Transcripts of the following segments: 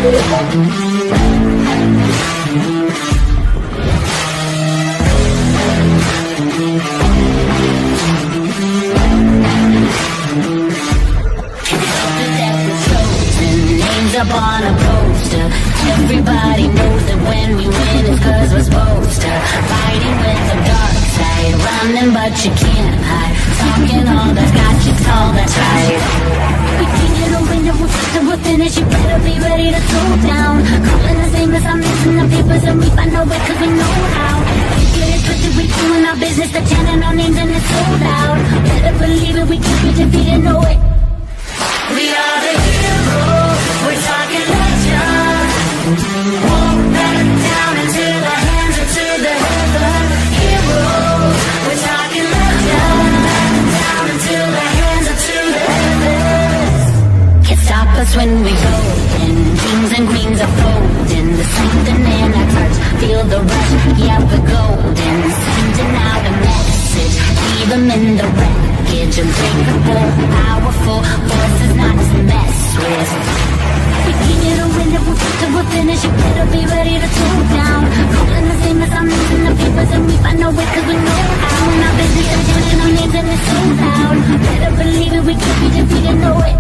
Up on a poster, everybody knows that when we win it's cause we're supposed to. Fighting with the dark side, running but you can't hide. Talking all that's got you tall, that's right. We can't get a winner, we'll finish, you better be ready to throw down. Calling the same as I'm missing the papers and we find no way cause we know how. Get it twisted, we doing our business, the chanting our names and it's sold out. Better believe it, we keep it defeated, know it. We are the heroes, we're talking legends. Won't back down until the hands are to the heaven. Heroes, we're talking legends. Back down until the hands are to the heavens. Can't stop us when we go in. Kings and queens are folding. The something in our hearts, feel the rush. Yeah, we're golden. Sending out a message, leave them in the wreckage. Unbreakable, powerful forces not to mess with. We can't get a winner, we'll finish. You better be ready to throw down. Calling the same as I'm losing the papers and we find no way cause we know how. In our business and chanting our names and it's so loud. Better believe it, we can't be defeated, know it.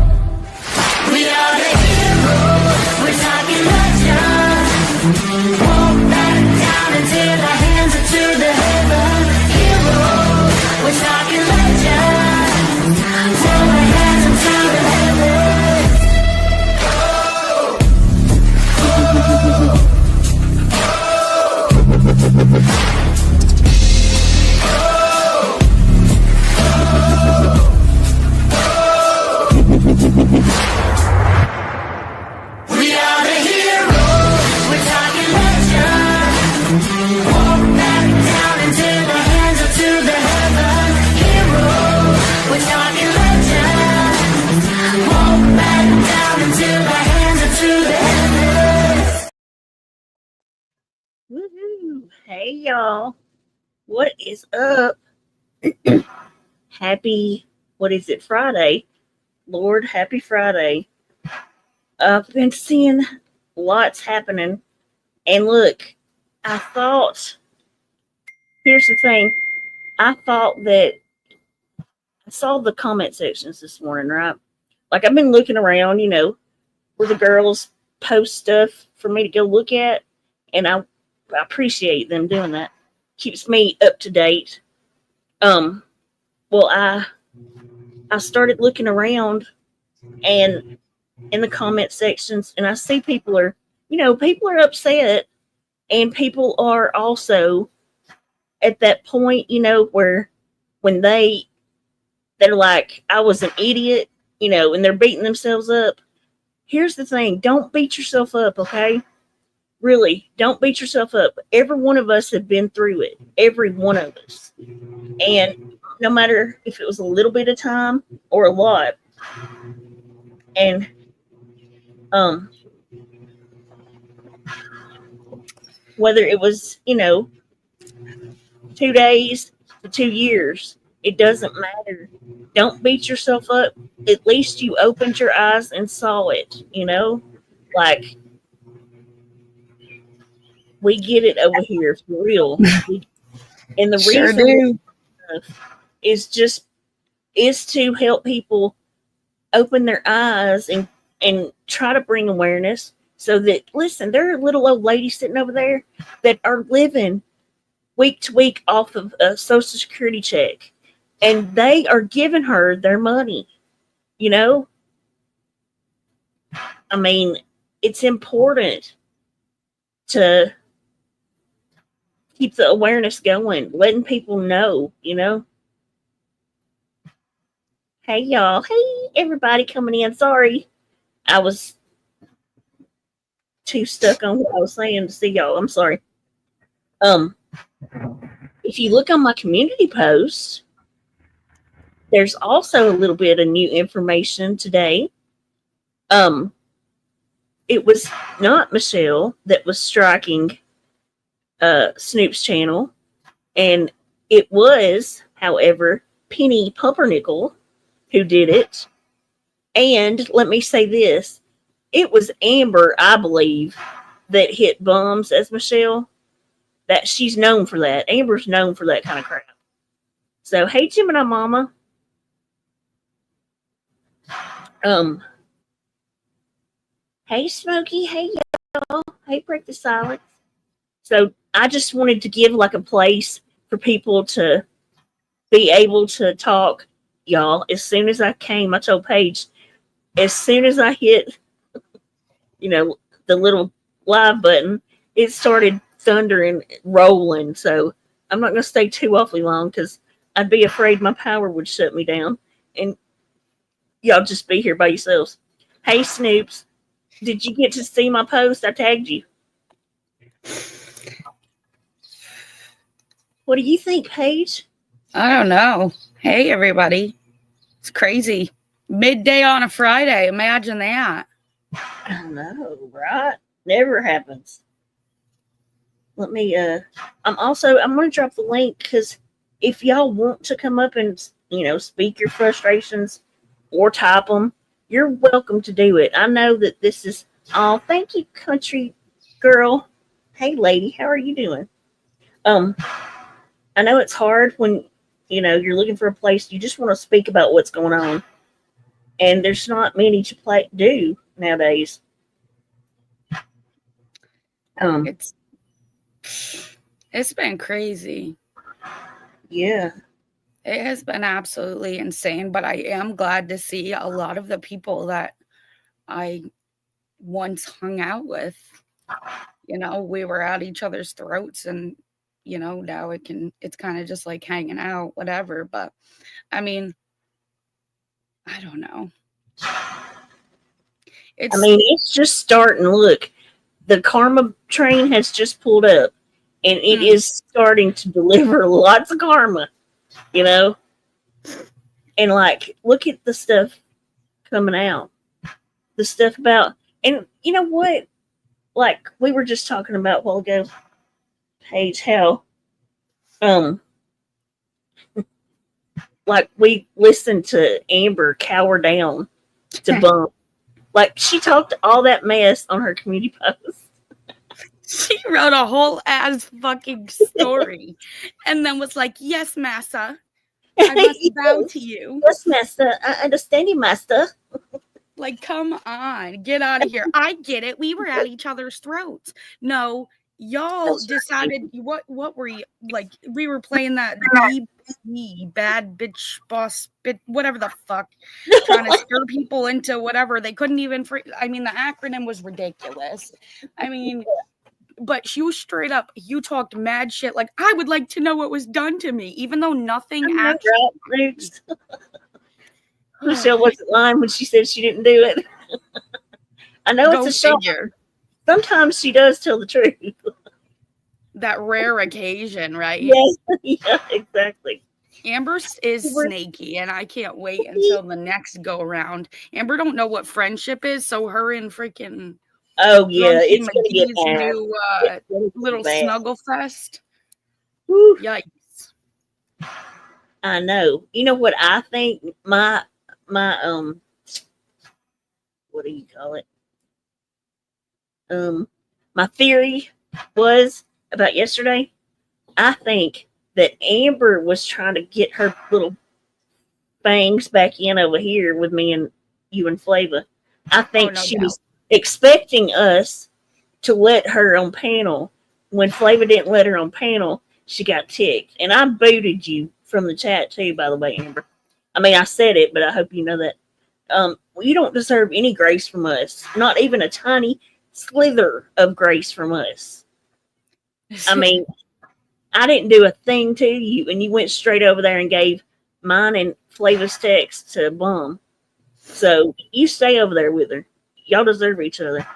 We are the heroes, we're talking legends. Won't back down until our hands are to the heaven. Heroes, we're talking legends. Till our hands are to the heavens. We are the heroes, we're talking legends. Won't back down until the hands are to the heaven. Heroes, we're talking legends. Won't back down until the hands are to the heavens. Woohoo! Hey y'all, what is up? Happy, what is it, Friday? Lord, happy Friday. I've been seeing lots happening. And look, here's the thing. I thought that I saw the comment sections this morning, right? Like I've been looking around, where the girls post stuff for me to go look at. And I appreciate them doing that. Keeps me up to date. Well, I started looking around and in the comment sections, and I see people are upset, and people are also at that point, where when they're like, I was an idiot, and they're beating themselves up. Here's the thing. Don't beat yourself up, okay? Really, don't beat yourself up. Every one of us have been through it. Every one of us. And no matter if it was a little bit of time or a lot. And whether it was, 2 days to 2 years, it doesn't matter. Don't beat yourself up. At least you opened your eyes and saw it, like, we get it over here for real. And the Sure reason is to help people open their eyes and try to bring awareness so that, listen, there are little old ladies sitting over there that are living week to week off of a Social Security check, and they are giving her their money. I mean, it's important to keep the awareness going, letting people know, Hey, y'all. Hey, everybody coming in. Sorry, I was too stuck on what I was saying to see y'all. I'm sorry. If you look on my community post, there's also a little bit of new information today. It was not Michelle that was striking Snoop's channel, and it was, however, Penny Pumpernickel who did it. And let me say this, it was Amber, I believe, that hit bums as Michelle. That she's known for that. Amber's known for that kind of crap. So hey Gemini Mama. Hey Smokey, hey y'all. Hey Break the Silence. So I just wanted to give like a place for people to be able to talk, y'all. As soon as I came, I told Paige, as soon as I hit, the little live button, it started thundering, rolling. So I'm not going to stay too awfully long because I'd be afraid my power would shut me down and y'all just be here by yourselves. Hey Snoops, did you get to see my post? I tagged you. What do you think, Paige? I don't know. Hey, everybody. It's crazy. Midday on a Friday. Imagine that. I know, right? Never happens. Let me, I'm going to drop the link because if y'all want to come up and, speak your frustrations or type them, you're welcome to do it. I know that this is all. Thank you, country girl. Hey, lady, how are you doing? I know it's hard when, you're looking for a place. You just want to speak about what's going on. And there's not many to do nowadays. It's been crazy. Yeah. It has been absolutely insane, but I am glad to see a lot of the people that I once hung out with. We were at each other's throats and now it's kind of just like hanging out, whatever. But I mean, I don't know. It's just starting. Look, the karma train has just pulled up and it is starting to deliver lots of karma, and like, look at the stuff coming out, the stuff about, and you know what, like we were just talking about a while ago, Paige, how like we listened to Amber cower down to bump, like she talked all that mess on her community post. She wrote a whole ass fucking story and then was like, yes, Massa, I must bow to you. Yes, Master, I understand you, Master. Like, come on, get out of here. I get it. We were at each other's throats. No, y'all decided what were you like? We were playing that bad bitch boss bit, whatever the fuck, trying to stir people into whatever. They couldn't even the acronym was ridiculous. But you straight up, you talked mad shit. Like, I would like to know what was done to me, even though nothing actually. Michelle wasn't lying when she said she didn't do it. I know it's a shock. Sometimes she does tell the truth. That rare occasion, right? Yes, yeah, exactly. Amber is snaky, and I can't wait until the next go around. Amber don't know what friendship is, so her and freaking it's gonna get new little snuggle fest. Whew. Yikes! I know. You know what I think? My what do you call it? My theory was about yesterday. I think that Amber was trying to get her little fangs back in over here with me and you and Flava. I think she was expecting us to let her on panel. When Flava didn't let her on panel, she got ticked. And I booted you from the chat too, by the way, Amber. I said it, but I hope you know that. You don't deserve any grace from us. Not even a tiny slither of grace from us. I didn't do a thing to you, and you went straight over there and gave mine and Flava's text to Bum. So you stay over there with her. Y'all deserve each other.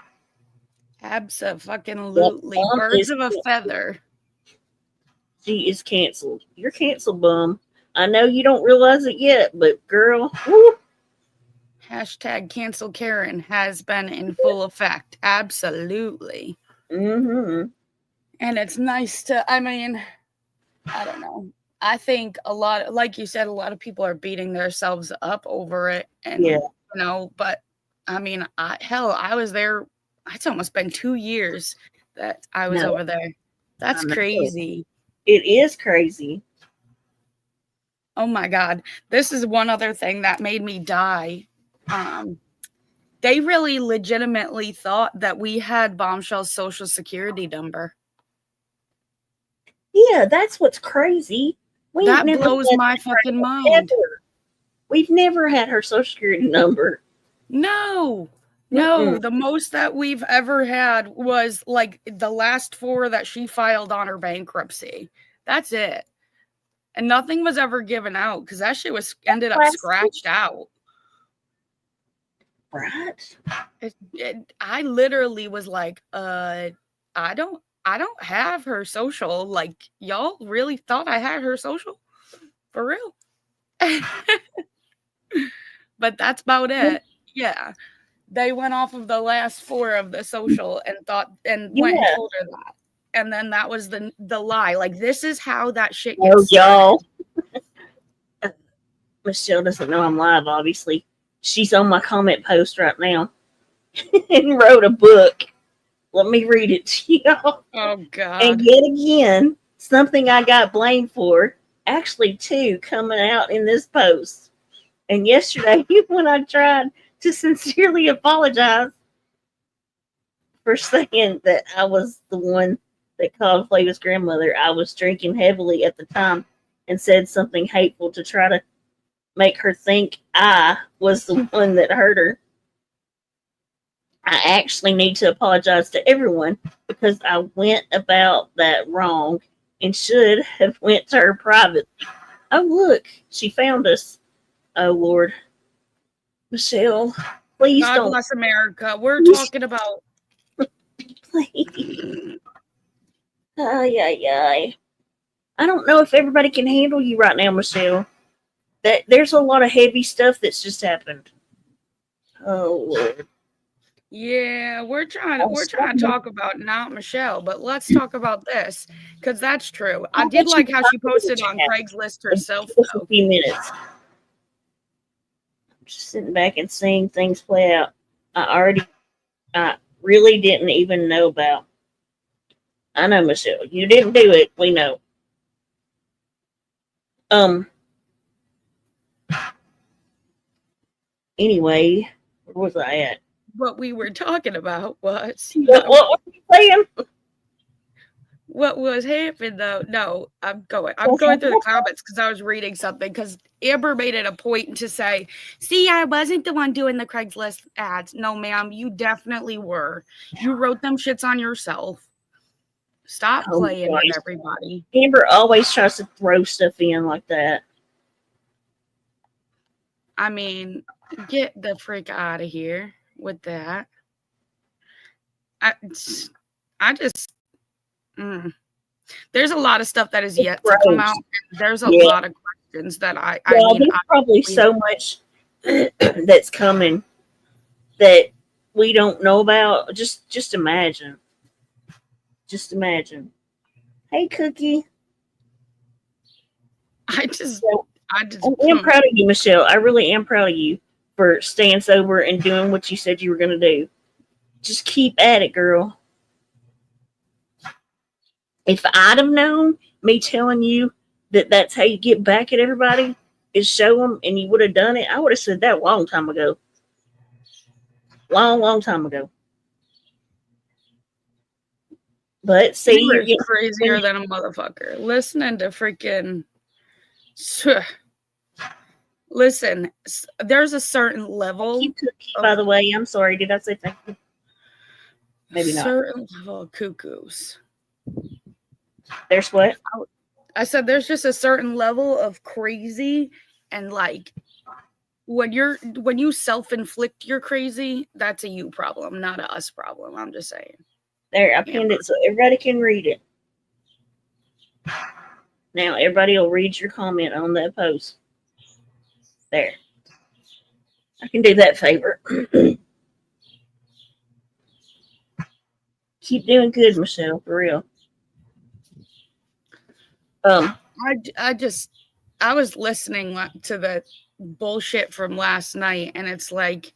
Absolutely. Birds of a feather. She is canceled. You're canceled, Bum. I know you don't realize it yet, but girl, whoop. Hashtag cancel Karen has been in full effect. Absolutely. Mm-hmm. And it's nice to, I don't know. I think like you said, a lot of people are beating themselves up over it. And, but I mean, I was there. It's almost been 2 years that I was No, over there. That's I know. crazy. It is crazy. Oh my God. This is one other thing that made me die. They really legitimately thought that we had Bombshell's social security number. Yeah, that's what's crazy. That blows my fucking mind. Ever. We've never had her social security number. No, Mm-mm. the most that we've ever had was like the last 4 that she filed on her bankruptcy. That's it. And nothing was ever given out because that shit ended up scratched out. Right? I literally was like, I don't have her social. Like, y'all really thought I had her social? For real? But that's about it. Yeah. They went off of the last 4 of the social and went and told her that. And then that was the lie. Like, this is how that shit gets y'all. Michelle doesn't know I'm live, obviously. She's on my comment post right now and wrote a book. Let me read it to y'all. Oh, God. And yet again, something I got blamed for, actually 2 coming out in this post. And yesterday, when I tried to sincerely apologize for saying that I was the one that called Flavia's grandmother, I was drinking heavily at the time and said something hateful to try to make her think I was the one that hurt her. I actually need to apologize to everyone because I went about that wrong and should have went to her privately. Oh, look, she found us. Oh, Lord. Michelle, please God don't. bless America. We're talking about. Please. Ay, ay, ay. I don't know if everybody can handle you right now, Michelle. There's a lot of heavy stuff that's just happened. Oh, Lord. Yeah, we're trying to talk about not Michelle, but let's talk about this because that's true. I did like how she posted on Craigslist herself, though. A few minutes. I'm just sitting back and seeing things play out. I really didn't even know about. I know, Michelle, you didn't do it. We know. Anyway, where was I at? What we were talking about was what were you saying? What was happening though? No, I'm going through the comments because I was reading something because Amber made it a point to say, see, I wasn't the one doing the Craigslist ads. No, ma'am, you definitely were. You wrote them shits on yourself. Stop playing with everybody. Amber always tries to throw stuff in like that. I mean, get the freak out of here with that. I just there's a lot of stuff that is yet to come out. There's a lot of questions that I mean, there's probably so much that's coming that we don't know about. Just imagine. Just imagine. Hey, Cookie. I am proud of you, Michelle. I really am proud of you for staying sober and doing what you said you were going to do. Just keep at it, girl. If I'd have known, me telling you that that's how you get back at everybody is show them, and you would have done it, I would have said that a long time ago. Long time ago. But see, you're crazier than a motherfucker. Listening to freaking. Listen, there's a certain level. By the way, I'm sorry. Did I say thank you? Maybe not. Certain level of cuckoos. There's what? I said there's just a certain level of crazy, and like when you self-inflict your crazy, that's a you problem, not a us problem. I'm just saying. There, I pinned it so everybody can read it. Now everybody will read your comment on that post. There. I can do that favor. Keep doing good, Michelle, for real. I was listening to the bullshit from last night, and it's like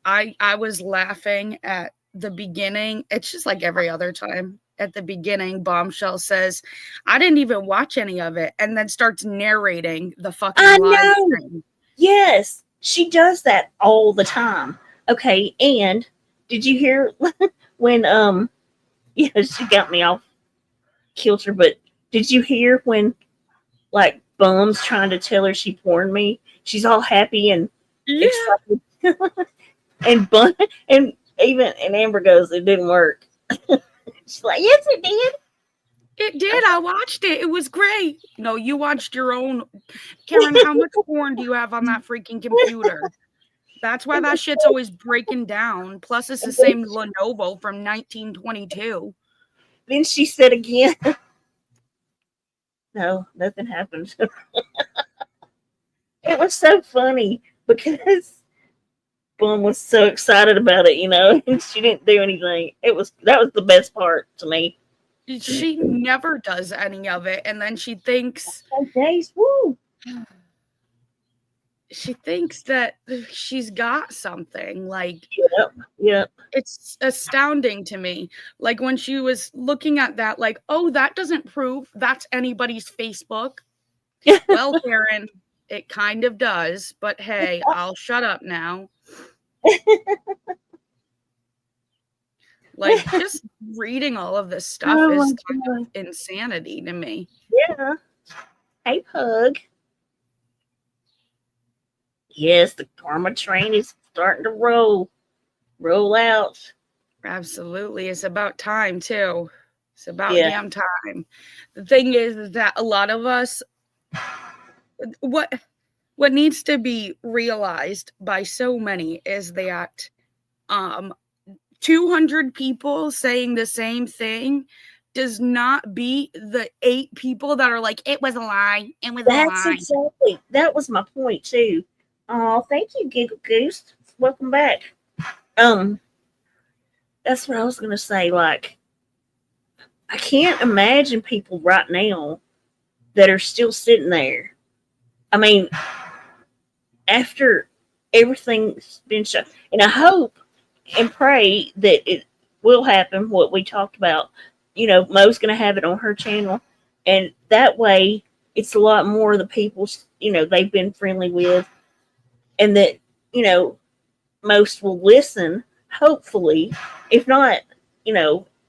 I was laughing at the beginning. It's just like every other time. At the beginning, Bombshell says, I didn't even watch any of it, and then starts narrating the fucking I live know. stream. Yes, she does that all the time. Okay, and did you hear when yeah, she got me off kilter, but did you hear when like Bum's trying to tell her she porned me? She's all happy and Yeah. excited. And Bum and Amber goes, it didn't work. She's like, yes, it did. It did. I watched it. It was great. No, you watched your own. Karen, how much porn do you have on that freaking computer? That's why that shit's always breaking down. Plus, it's the same Lenovo from 1922. Then she said again, no, nothing happened. It was so funny because Bum was so excited about it, and she didn't do anything. That was the best part to me. She never does any of it, and then she thinks, Days, woo. She thinks that she's got something. Like, Yep. it's astounding to me. Like when she was looking at that, like, oh, that doesn't prove that's anybody's Facebook. Well, Karen, it kind of does, but hey, I'll shut up now. Like, just reading all of this stuff is kind of insanity to me. Yeah. Hey, Pug. Yes, the karma train is starting to roll out. Absolutely. It's about time, too. It's about damn time. The thing is that a lot of us, what needs to be realized by so many is that 200 people saying the same thing does not beat the 8 people that are like, it was a lie. It was a lie. That's exactly. That was my point too. Oh, thank you, Giggle Goose. Welcome back. That's what I was gonna say. Like, I can't imagine people right now that are still sitting there. I mean, after everything's been shown, and I hope and pray that it will happen. What we talked about, Mo's gonna have it on her channel, and that way, it's a lot more of the people they've been friendly with, and that most will listen. Hopefully, if not,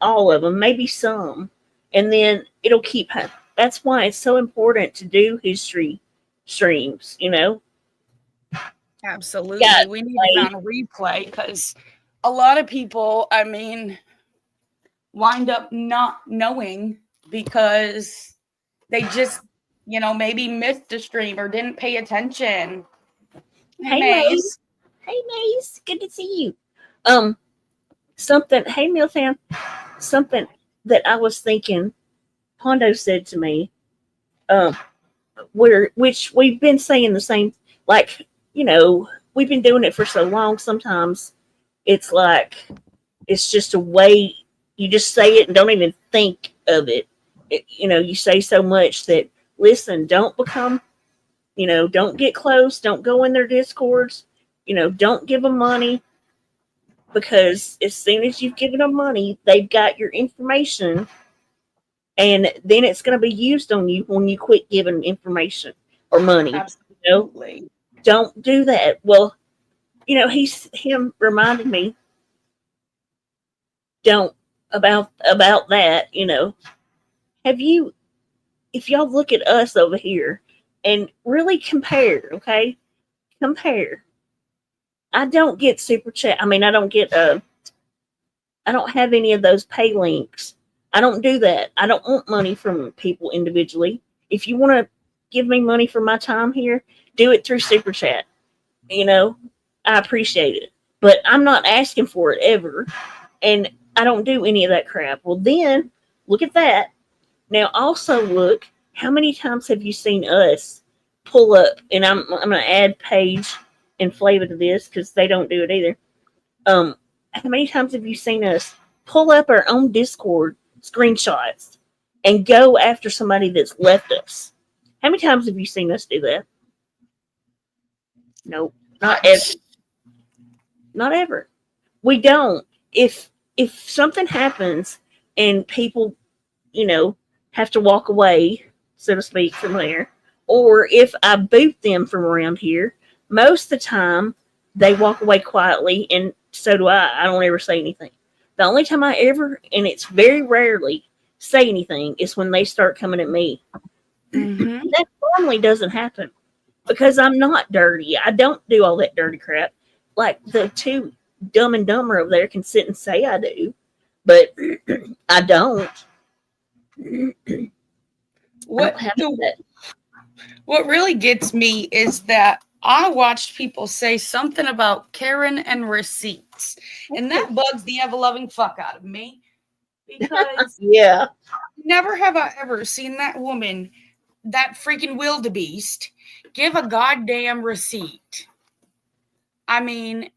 all of them, maybe some, and then it'll keep. That's why it's so important to do history streams. Absolutely, we need it on replay because a lot of people, I mean, wind up not knowing because they just, maybe missed the stream or didn't pay attention. Hey, Maze. Hey, Maze. Good to see you. Hey, Milltown. Something that I was thinking, Hondo said to me, which we've been saying the same, like, we've been doing it for so long. Sometimes it's like, it's just a way you just say it and don't even think of it. You say so much that, listen, don't become, don't get close. Don't go in their discords. Don't give them money, because as soon as you've given them money, they've got your information, and then it's going to be used on you when you quit giving information or money. Absolutely. Don't do that. Well, him reminded me, don't about that. If y'all look at us over here and really compare, okay? Compare. I don't get super chat. I mean, I don't have any of those pay links. I don't do that. I don't want money from people individually. If you want to give me money for my time here, do it through super chat. I appreciate it, but I'm not asking for it ever. And I don't do any of that crap. Well, then look at that. Now also look, how many times have you seen us pull up? And I'm going to add Paige and Flavor to this because they don't do it either. How many times have you seen us pull up our own Discord screenshots and go after somebody that's left us? How many times have you seen us do that? Nope, not ever. Not ever. We don't. If something happens and people, have to walk away, so to speak, from there, or if I boot them from around here, most of the time they walk away quietly, and so do I. I don't ever say anything. The only time I ever, and it's very rarely, say anything is when they start coming at me. Mm-hmm. That normally doesn't happen because I'm not dirty. I don't do all that dirty crap. Like the two Dumb and Dumber over there can sit and say I do, but I don't. What really gets me is that I watched people say something about Karen and receipts, and that bugs the ever-loving fuck out of me because Yeah. never have I ever seen that woman, that freaking wildebeest, give a goddamn receipt. I mean,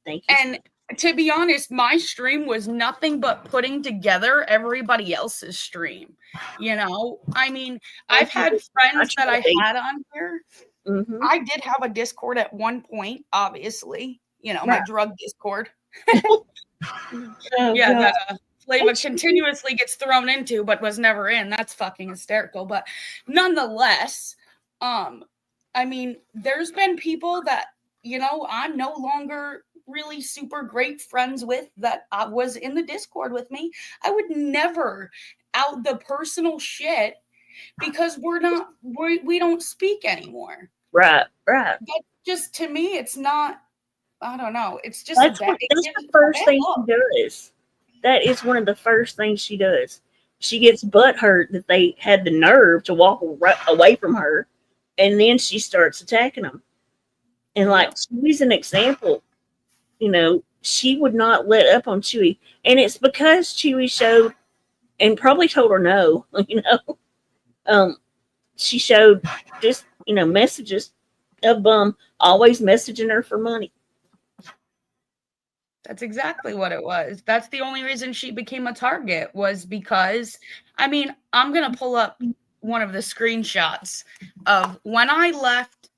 Thank you. and to be honest, my stream was nothing but putting together everybody else's stream. I mean, I've had friends that I had on here. Mm-hmm. I did have a Discord at one point, obviously. My drug Discord. That Flava continuously gets thrown into, but was never in. That's fucking hysterical. But nonetheless, I mean, there's been people that, I'm no longer really super great friends with that was in the Discord with me. I would never out the personal shit because we don't speak anymore. Right. That just, to me, it's not, I don't know. It's just that's the first thing she does. That is one of the first things she does. She gets butthurt that they had the nerve to walk away from her, and then she starts attacking them. And like Chewy's an example. She would not let up on Chewy, and it's because Chewy showed and probably told her no. She showed just messages of always messaging her for money. That's exactly what it was. That's the only reason she became a target, was because, I mean, I'm going to pull up one of the screenshots of when I left.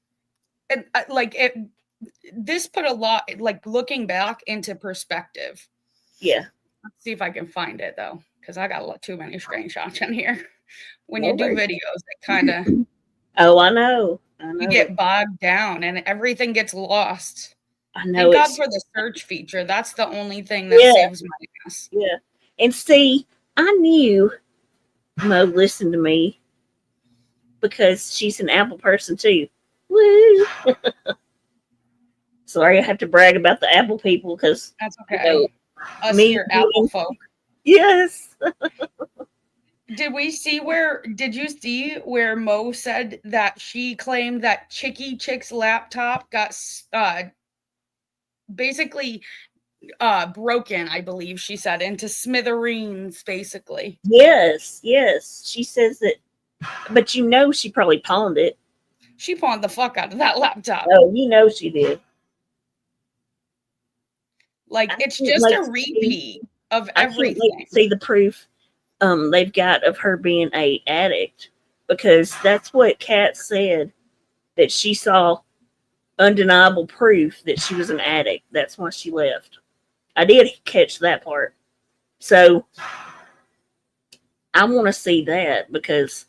And this put a lot, like, looking back into perspective. Yeah. Let's see if I can find it, though, because I got too many screenshots in here. When you do videos, it kind of... Oh, I know. You get bogged down and everything gets lost. I know. Thank God for the search feature. That's the only thing that saves my ass. Yeah. And see, I knew Mo listened to me because she's an Apple person too. Woo! Sorry, I have to brag about the Apple people because that's okay. Us here, Apple folk. Yes. Did you see where Mo said that she claimed that Chick's laptop got basically broken, I believe she said, into smithereens, basically. Yes. She says that, but she probably pawned it. She pawned the fuck out of that laptop. Oh, she did. Like, it's just a repeat of everything. See the proof they've got of her being an addict, because that's what Kat said, that she saw undeniable proof that she was an addict. That's why she left. I did catch that part. So I want to see that, because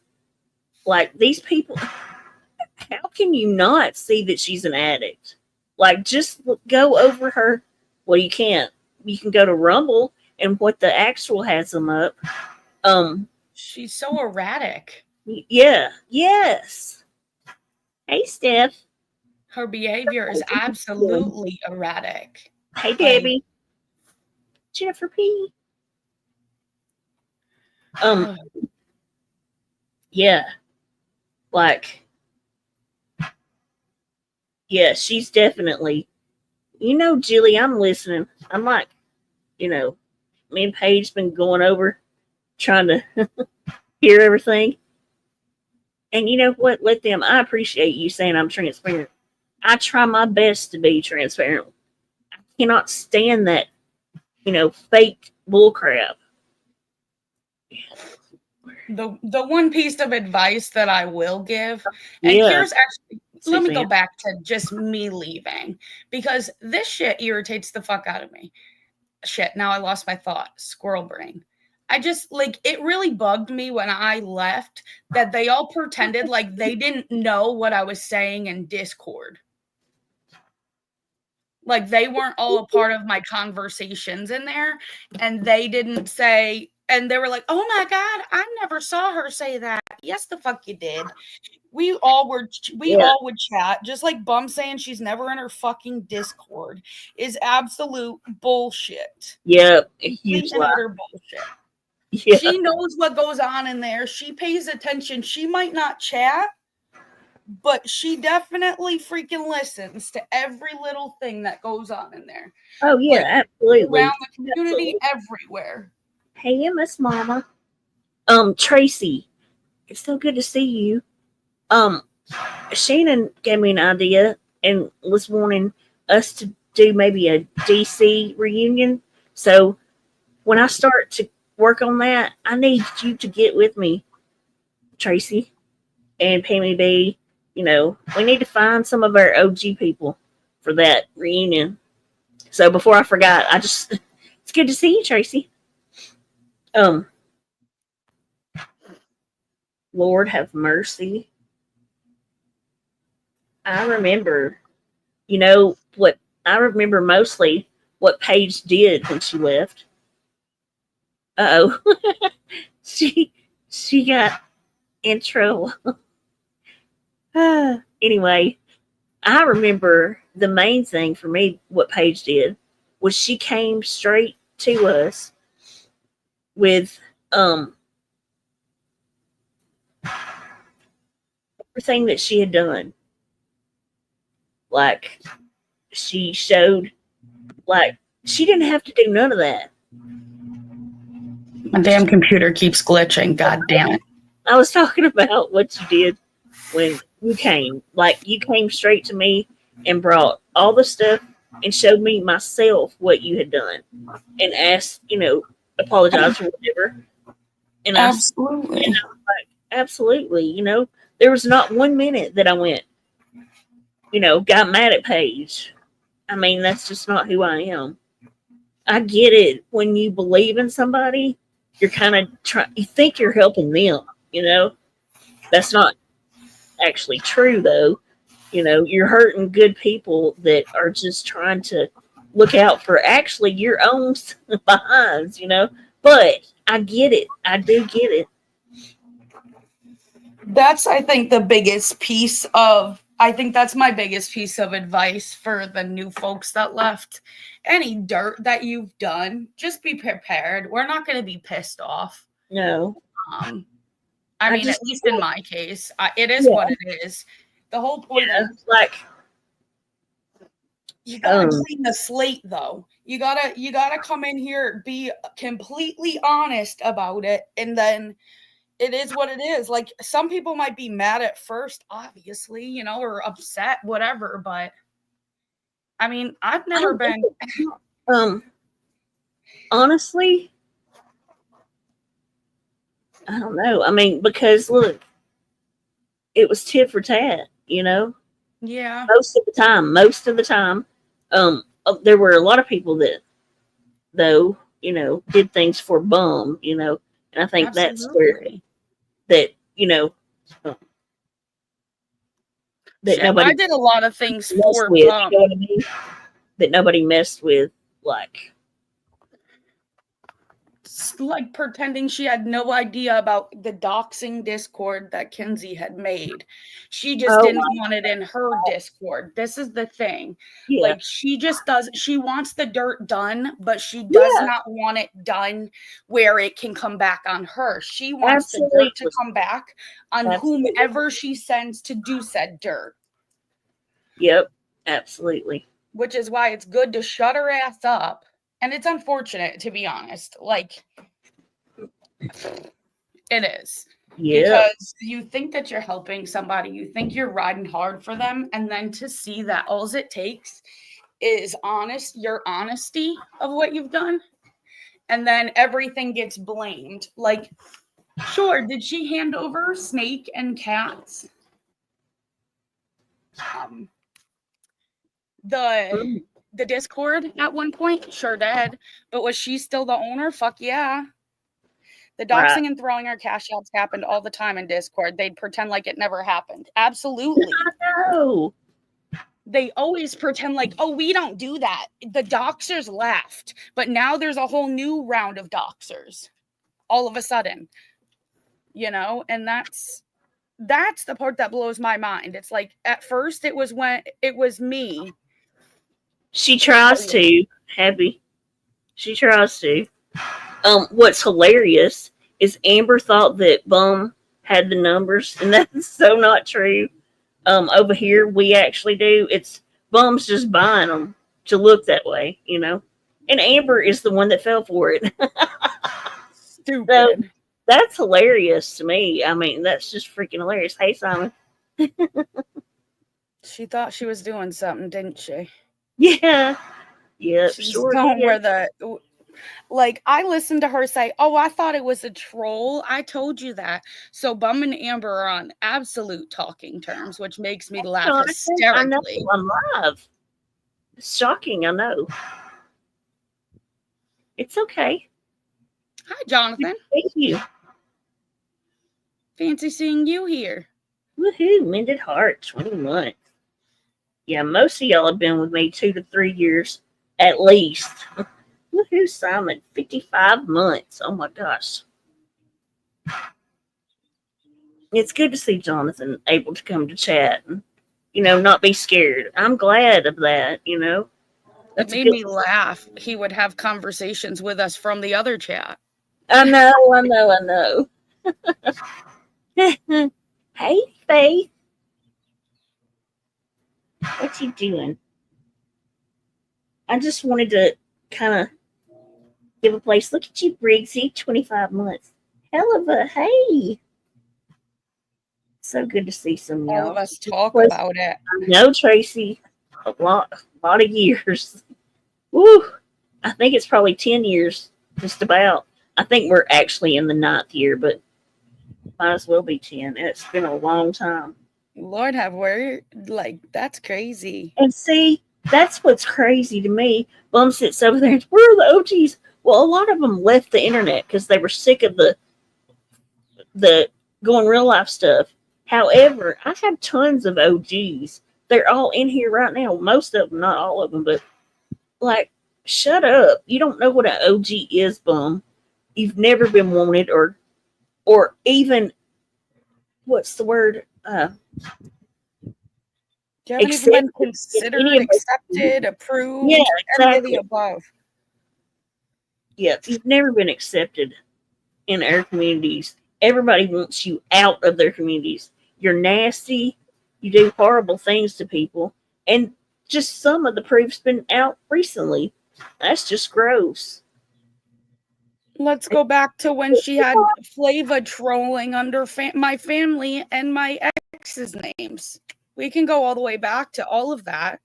like these people, how can you not see that she's an addict? Like, just go over her. Well, you can't. You can go to Rumble, and what the actual has them up. She's so erratic. Yeah. Yes. Hey, Steph. Her behavior is absolutely erratic. Hey, Debbie. Jennifer P. Yeah. Like, yeah, she's definitely, Julie, I'm listening. I'm like, me and Paige been going over, trying to hear everything. And you know what? I appreciate you saying I'm transparent. I try my best to be transparent. I cannot stand that, fake bullcrap. The one piece of advice that I will give, and here's actually let me go back to just me leaving, because this shit irritates the fuck out of me. Shit, now I lost my thought. Squirrel brain. I just, like, it really bugged me when I left that they all pretended like they didn't know what I was saying in Discord. Like, they weren't all a part of my conversations in there, and they didn't say, and they were like, oh my God, I never saw her say that. Yes, the fuck you did. We all would chat, just like Bum saying she's never in her fucking Discord is absolute bullshit. Yep, Complete and utter bullshit. Yeah. She knows what goes on in there. She pays attention. She might not chat, but she definitely freaking listens to every little thing that goes on in there. Oh yeah, like, absolutely. Around the community, everywhere. Hey, Miss Mama. Tracy, it's so good to see you. Shannon gave me an idea and was wanting us to do maybe a DC reunion. So when I start to work on that, I need you to get with me, Tracy and Pammy B. You know, we need to find some of our OG people for that reunion. So before I forgot, it's good to see you, Tracy. Lord have mercy. I remember, I remember mostly what Paige did when she left. Uh oh. she got in trouble. Anyway, I remember the main thing for me, what Paige did, was she came straight to us with everything that she had done. Like, she showed, like, she didn't have to do none of that. My damn computer keeps glitching. God damn it. I was talking about what you did when you came. Like, you came straight to me and brought all the stuff and showed me myself what you had done and asked, apologize or whatever. And absolutely. I was like, absolutely. There was not 1 minute that I went, got mad at Paige. I mean, that's just not who I am. I get it. When you believe in somebody, you're kind of you think you're helping them, That's not actually true, though. You're hurting good people that are just trying to look out for actually your own behinds, But I get it. I do get it. That's, I think, that's my biggest piece of advice for the new folks that left. Any dirt that you've done, just be prepared. We're not going to be pissed off. No. I mean, at least in my case, it is what it is. The whole point is, like, you gotta clean the slate, though. You gotta come in here, be completely honest about it, and then it is what it is. Like, some people might be mad at first, obviously, or upset, whatever. But I mean, I've never been. Honestly, I don't know. I mean, because look, it was tit for tat, Yeah. Most of the time, there were a lot of people that, though, did things for Bum, and I think that's where that, that nobody. I did a lot of things for with, Bum. You know what I mean? That nobody messed with, like pretending she had no idea about the doxing Discord that Kinsey had made. She just didn't want it in her Discord. This is the thing. Yeah. Like, she wants the dirt done, but she does not want it done where it can come back on her. She wants the dirt to come back on whomever she sends to do said dirt. Yep, absolutely. Which is why it's good to shut her ass up. And it's unfortunate, to be honest. Like, it is. Yeah. Because you think that you're helping somebody. You think you're riding hard for them. And then to see that all it takes is your honesty of what you've done. And then everything gets blamed. Like, sure, did she hand over Snake and Cats? the Discord at one point? Sure did. But was she still the owner? Fuck yeah. The doxing and throwing our cash outs happened all the time in Discord. They'd pretend like it never happened. Absolutely. No. They always pretend like, oh, we don't do that. The doxers left. But now there's a whole new round of doxers. All of a sudden. You know? And that's the part that blows my mind. It's like, at first it was when it was me. She tries to, Happy. She tries to. What's hilarious is Amber thought that Bum had the numbers, and that's so not true. Over here, we actually do. It's Bum's just buying them to look that way, you know? And Amber is the one that fell for it. Stupid. So, that's hilarious to me. I mean, that's just freaking hilarious. Hey, Simon. She thought she was doing something, didn't she? Yeah. Yeah, She's sure. going where the... Like, I listened to her say, oh, I thought it was a troll. I told you that. So Bum and Amber are on absolute talking terms, which makes me laugh hysterically. I know, I'm live. It's shocking, I know. It's okay. Hi, Jonathan. Thank you. Fancy seeing you here. Woohoo, Mended Heart, 20 months. Yeah, most of y'all have been with me 2 to 3 years, at least. Woohoo, Simon, 55 months. Oh my gosh. It's good to see Jonathan able to come to chat and, you know, not be scared. I'm glad of that, you know. It made me laugh. He would have conversations with us from the other chat. I know. Hey, Faith. What you doing? I just wanted to kind of give a place. Look at you, Briggsy, 25 months. Hell of a hey. So good to see some y'all. All of us talk about it. I know, Tracy. A lot of years. Woo! I think it's probably 10 years, just about. I think we're actually in the 9th year, but might as well be 10. It's been a long time. Lord have where, like, that's crazy. And see, that's what's crazy to me. Bum sits over there and, where are the OGs? Well, a lot of them left the internet because they were sick of the going real life stuff. However, I have tons of OGs. They're all in here right now. Most of them, not all of them, but like, shut up. You don't know what an OG is, Bum. You've never been wanted or even, what's the word? You haven't even been considered, accepted, approved, yeah, exactly. Any of the above. Yeah, you've never been accepted in our communities. Everybody wants you out of their communities. You're nasty. You do horrible things to people. And just some of the proof's been out recently. That's just gross. Let's go back to when she had Flava trolling under my family and my ex's names. We can go all the way back to all of that.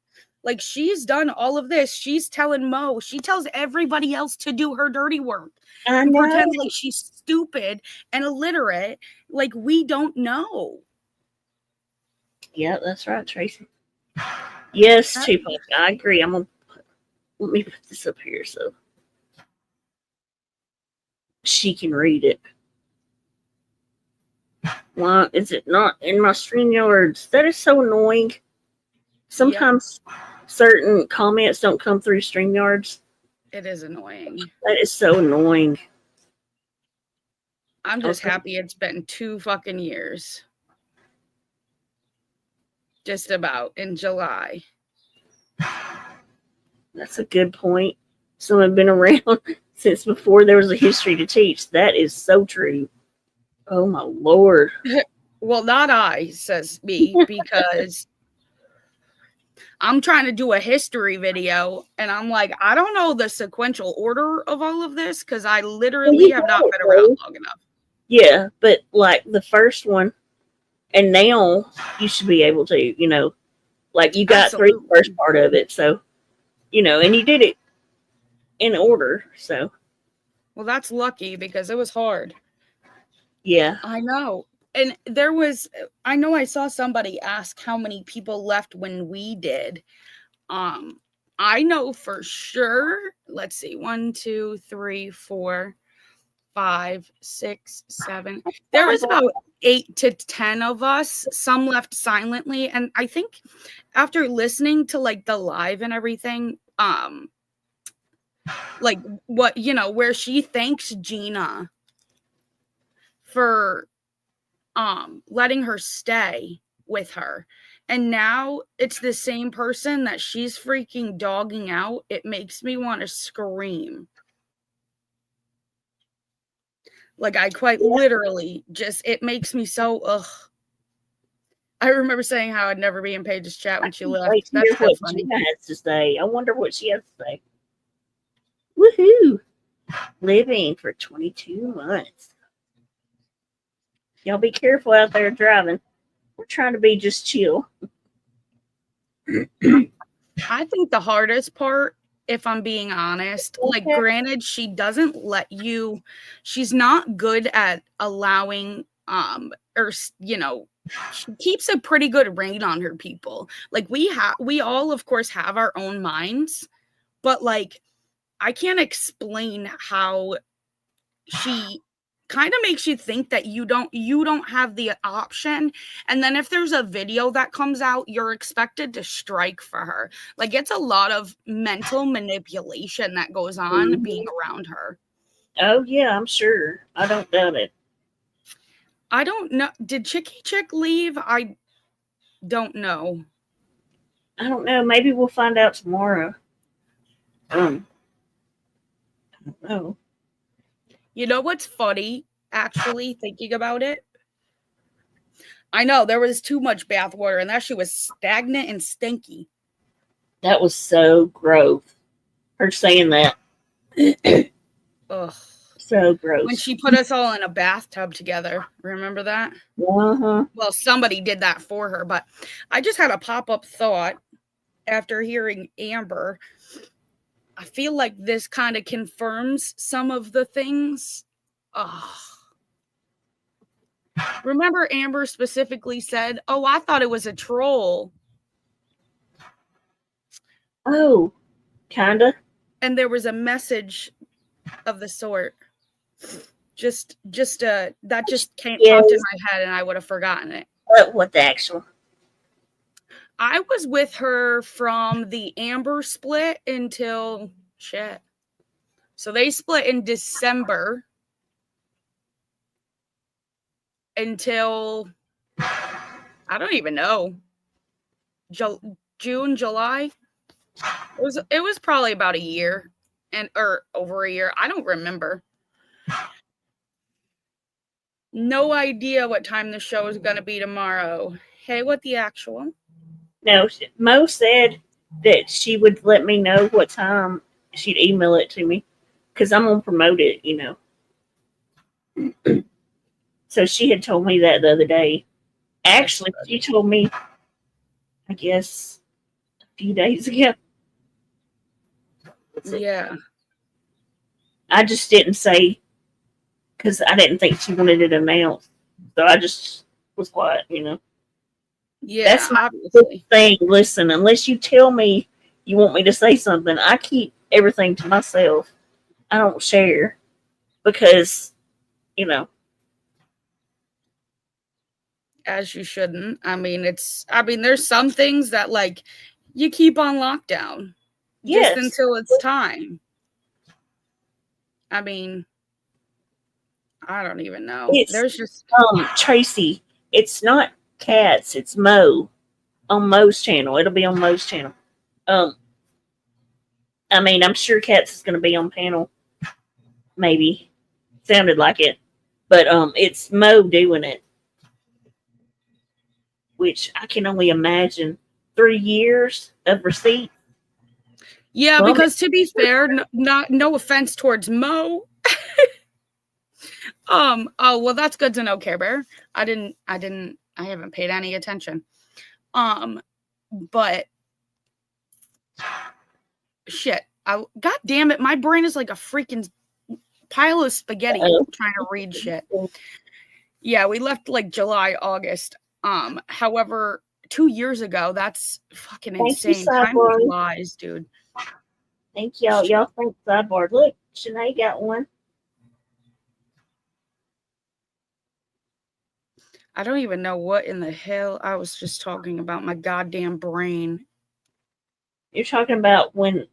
Like, she's done all of this. She's telling Mo. She tells everybody else to do her dirty work. And pretend like she's stupid and illiterate. Like, we don't know. Yeah, that's right, Tracy. Yes, Tupac, I agree. Let me put this up here so she can read it. Why is it not in my StreamYards? That is so annoying. Sometimes certain comments don't come through StreamYards. It is annoying. That is so annoying. I'm just happy it's been 2 fucking years. Just about in July. That's a good point. Some have been around since before there was a history to teach. That is so true. Oh my Lord. Well, not I, says me, because I'm trying to do a history video and I'm like, I don't know the sequential order of all of this because I literally have not been around long enough. Yeah, but like the first one, and now you should be able to, you know, like you got through the first part of it. So, you know, and you did it in order. So, well, that's lucky because it was hard. Yeah, I know. And there was, I know I saw somebody ask how many people left when we did. I know for sure, let's see, 1, 2, 3, 4, 5, 6, 7. There was about 8 to 10 of us. Some left silently. And I think after listening to like the live and everything, like what, you know, where she thanks Gina for letting her stay with her. And now it's the same person that she's freaking dogging out. It makes me want to scream. Like I quite literally just, it makes me so, ugh. I remember saying how I'd never be in Paige's chat when she left. That's so funny. Gina has to say. I wonder what she has to say. Woohoo! Living for 22 months. Y'all be careful out there driving. We're trying to be just chill. I think the hardest part, if I'm being honest, like granted, she doesn't let you, she's not good at allowing, or, you know, she keeps a pretty good rein on her people. Like we all, of course, have our own minds, but like, I can't explain how she kind of makes you think that you don't have the option. And then if there's a video that comes out, you're expected to strike for her. Like it's a lot of mental manipulation that goes on being around her. Oh yeah, I'm sure. I don't doubt it. I don't know. Did Chicky Chick leave? I don't know. I don't know. Maybe we'll find out tomorrow. I don't know. You know what's funny, actually, thinking about it? I know there was too much bathwater and that shit was stagnant and stinky. That was so gross. Her saying that. Ugh. So gross. When she put us all in a bathtub together. Remember that? Uh-huh. Well, somebody did that for her, but I just had a pop-up thought after hearing Amber. I feel like this kind of confirms some of the things. Ugh. Remember Amber specifically said, "Oh, I thought it was a troll." Oh, kinda. And there was a message of the sort. That just popped in my head and I would have forgotten it. What the actual? I was with her from the Amber split until shit. So they split in December until I don't even know. June, July. It was probably about a year or over a year. I don't remember. No idea what time the show is going to be tomorrow. Hey, what the actual? No, Mo said that she would let me know what time. She'd email it to me because I'm going to promote it, you know. So she had told me that the other day. Actually, she told me, I guess, a few days ago. Yeah. I just didn't say because I didn't think she wanted it announced. So I just was quiet, you know. Yeah, that's my obviously thing. Listen, unless you tell me you want me to say something, I keep everything to myself. I don't share because, you know. As you shouldn't. I mean, there's some things that like you keep on lockdown just until it's time. I mean, I don't even know. There's just Tracy. It's not Cats. It's Mo on Mo's channel. It'll be on Mo's channel. I mean, I'm sure Cats is going to be on panel. Maybe sounded like it, but it's Mo doing it, which I can only imagine 3 years of receipt. Yeah, well, because to be fair, no offense towards Mo. Oh well, that's good to know, Care Bear. I haven't paid any attention. But shit, God damn it, my brain is like a freaking pile of spaghetti trying to read shit. Yeah, we left like July, August. However, 2 years ago, that's fucking Thank you, insane. Time Sidebar. flies, dude. Thank y'all. Y'all think Sidebar. Look, Shanae got one. I don't even know what in the hell I was just talking about. My goddamn brain. You're talking about when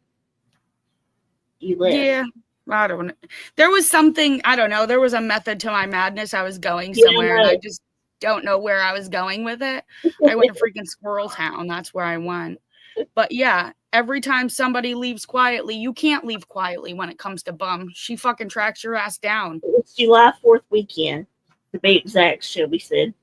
you left. Yeah, I don't know. There was something, I don't know. There was a method to my madness. I was going Yeah, I somewhere and know. I just don't know where I was going with it. I went to freaking Squirrel Town. That's where I went. But yeah, every time somebody leaves quietly, you can't leave quietly when it comes to bum. She fucking tracks your ass down. It's July 4th weekend, to be exact, Shelby said.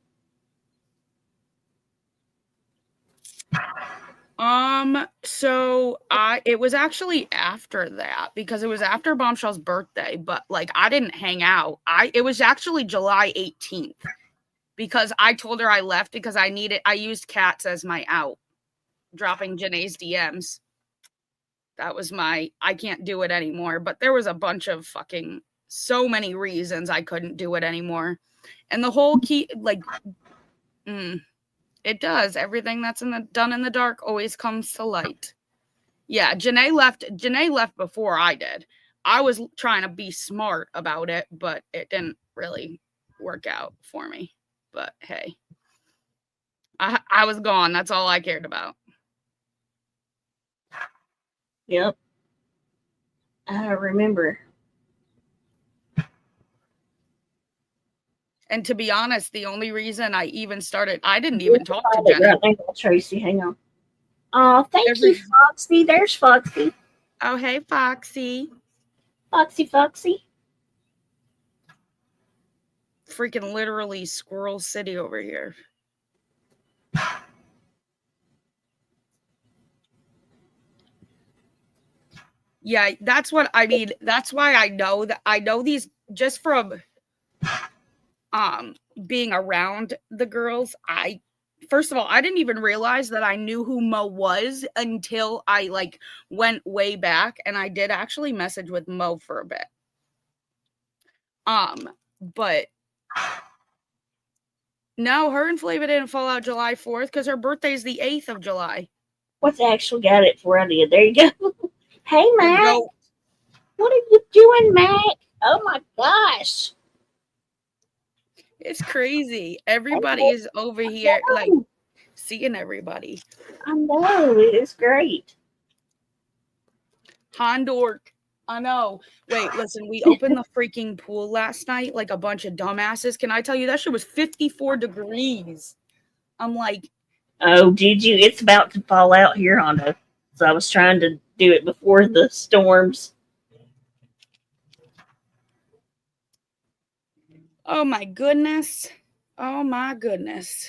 So it was actually after that because it was after Bombshell's birthday, but like I didn't hang out. It was actually July 18th because I told her I left because I used cats as my out, dropping Janae's DMs. That was I can't do it anymore, but there was a bunch of fucking so many reasons I couldn't do it anymore. And the whole key, like, it does. Everything that's done in the dark always comes to light. Yeah, Janae left before I did. I was trying to be smart about it, but it didn't really work out for me. But hey, I was gone. That's all I cared about. Yep. I remember. And to be honest, the only reason I even started, I didn't even talk to Jenny. Right now, Tracy, hang on. Oh, thank you, Foxy. There's Foxy. Oh, hey, Foxy. Foxy. Freaking literally Squirrel City over here. Yeah, that's what I mean. That's why I know these just from being around the girls. First of all, I didn't even realize that I knew who Mo was until I like went way back, and I did actually message with Mo for a bit. But no, her and Flava didn't fall out July 4th because her birthday is the 8th of July. What's actually got it for you? There you go. Hey, Mac. What are you doing, Mac? Oh my gosh. It's crazy. Everybody is over here, like, seeing everybody. I know. It is great. Hondork. I know. Wait, listen, we opened the freaking pool last night like a bunch of dumbasses. Can I tell you that shit was 54 degrees? I'm like, oh, did you? It's about to fall out here on us. So I was trying to do it before the storms. oh my goodness. Oh my goodness.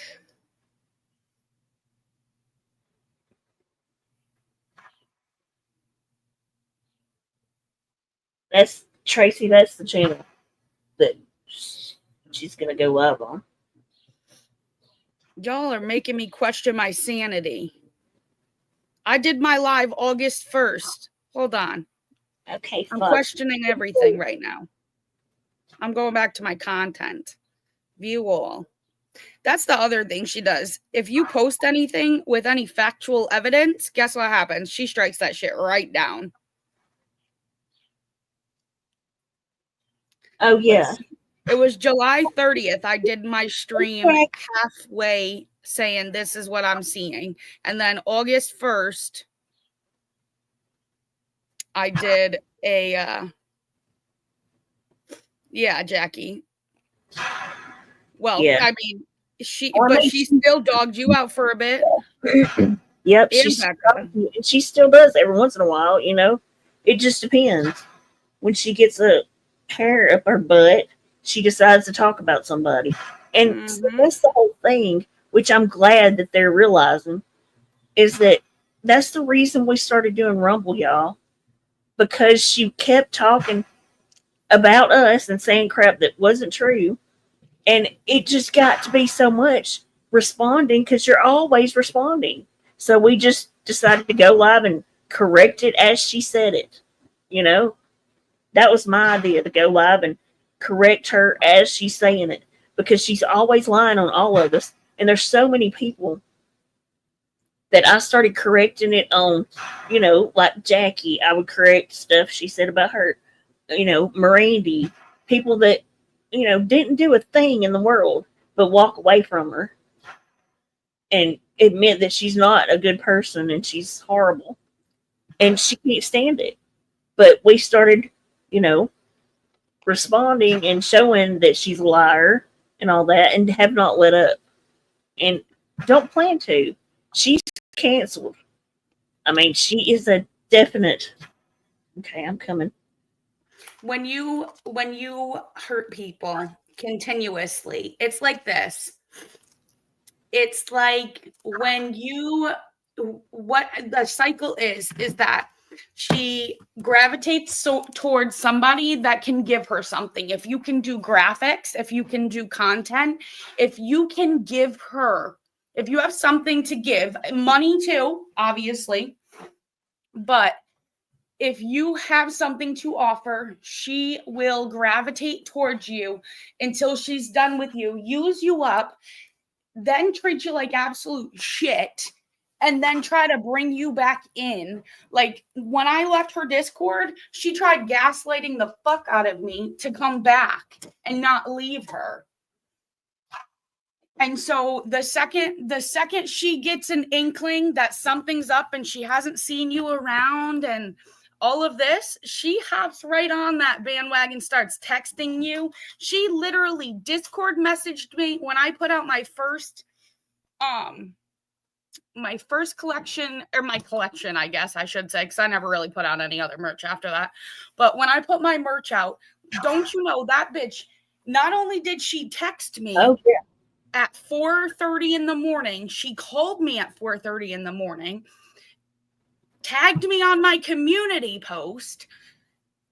That's Tracy. That's the channel that she's gonna go live on. Y'all are making me question my sanity. I did my live August 1st. Hold on. Okay, I'm questioning everything right now. I'm going back to my content. View all. That's the other thing she does. If you post anything with any factual evidence, guess what happens? She strikes that shit right down. Oh, yeah. It was July 30th. I did my stream halfway saying this is what I'm seeing. And then August 1st, I did a, yeah, Jackie. Well, yeah. I mean, she still dogged you out for a bit. Yep, she still does every once in a while, you know. It just depends. When she gets a hair up her butt, she decides to talk about somebody. And so that's the whole thing, which I'm glad that they're realizing, is that that's the reason we started doing Rumble, y'all. Because she kept talking about us and saying crap that wasn't true. And it just got to be so much responding because you're always responding. So we just decided to go live and correct it as she said it. You know, that was my idea, to go live and correct her as she's saying it. because she's always lying on all of us. And there's so many people that I started correcting it on, like Jackie. I would correct stuff she said about her, Mirandy, people that, didn't do a thing in the world but walk away from her and admit that she's not a good person and she's horrible and she can't stand it. But we started, responding and showing that she's a liar and all that and have not let up and don't plan to. She's canceled. I mean, she is a definite. Okay, I'm coming. When you hurt people continuously, it's like this. It's like when what the cycle is that she gravitates towards somebody that can give her something. If you can do graphics, if you can do content, if you can give her, if you have something to give, money too, obviously, but if you have something to offer, she will gravitate towards you until she's done with you, use you up, then treat you like absolute shit, and then try to bring you back in. Like when I left her Discord, she tried gaslighting the fuck out of me to come back and not leave her. And so the second she gets an inkling that something's up and she hasn't seen you around and all of this, she hops right on that bandwagon, starts texting you. She literally Discord messaged me when I put out my first collection, or my collection, I guess I should say, because I never really put out any other merch after that. But when I put my merch out, don't you know that bitch, not only did she text me at 4:30 in the morning, she called me at 4:30 in the morning, tagged me on my community post,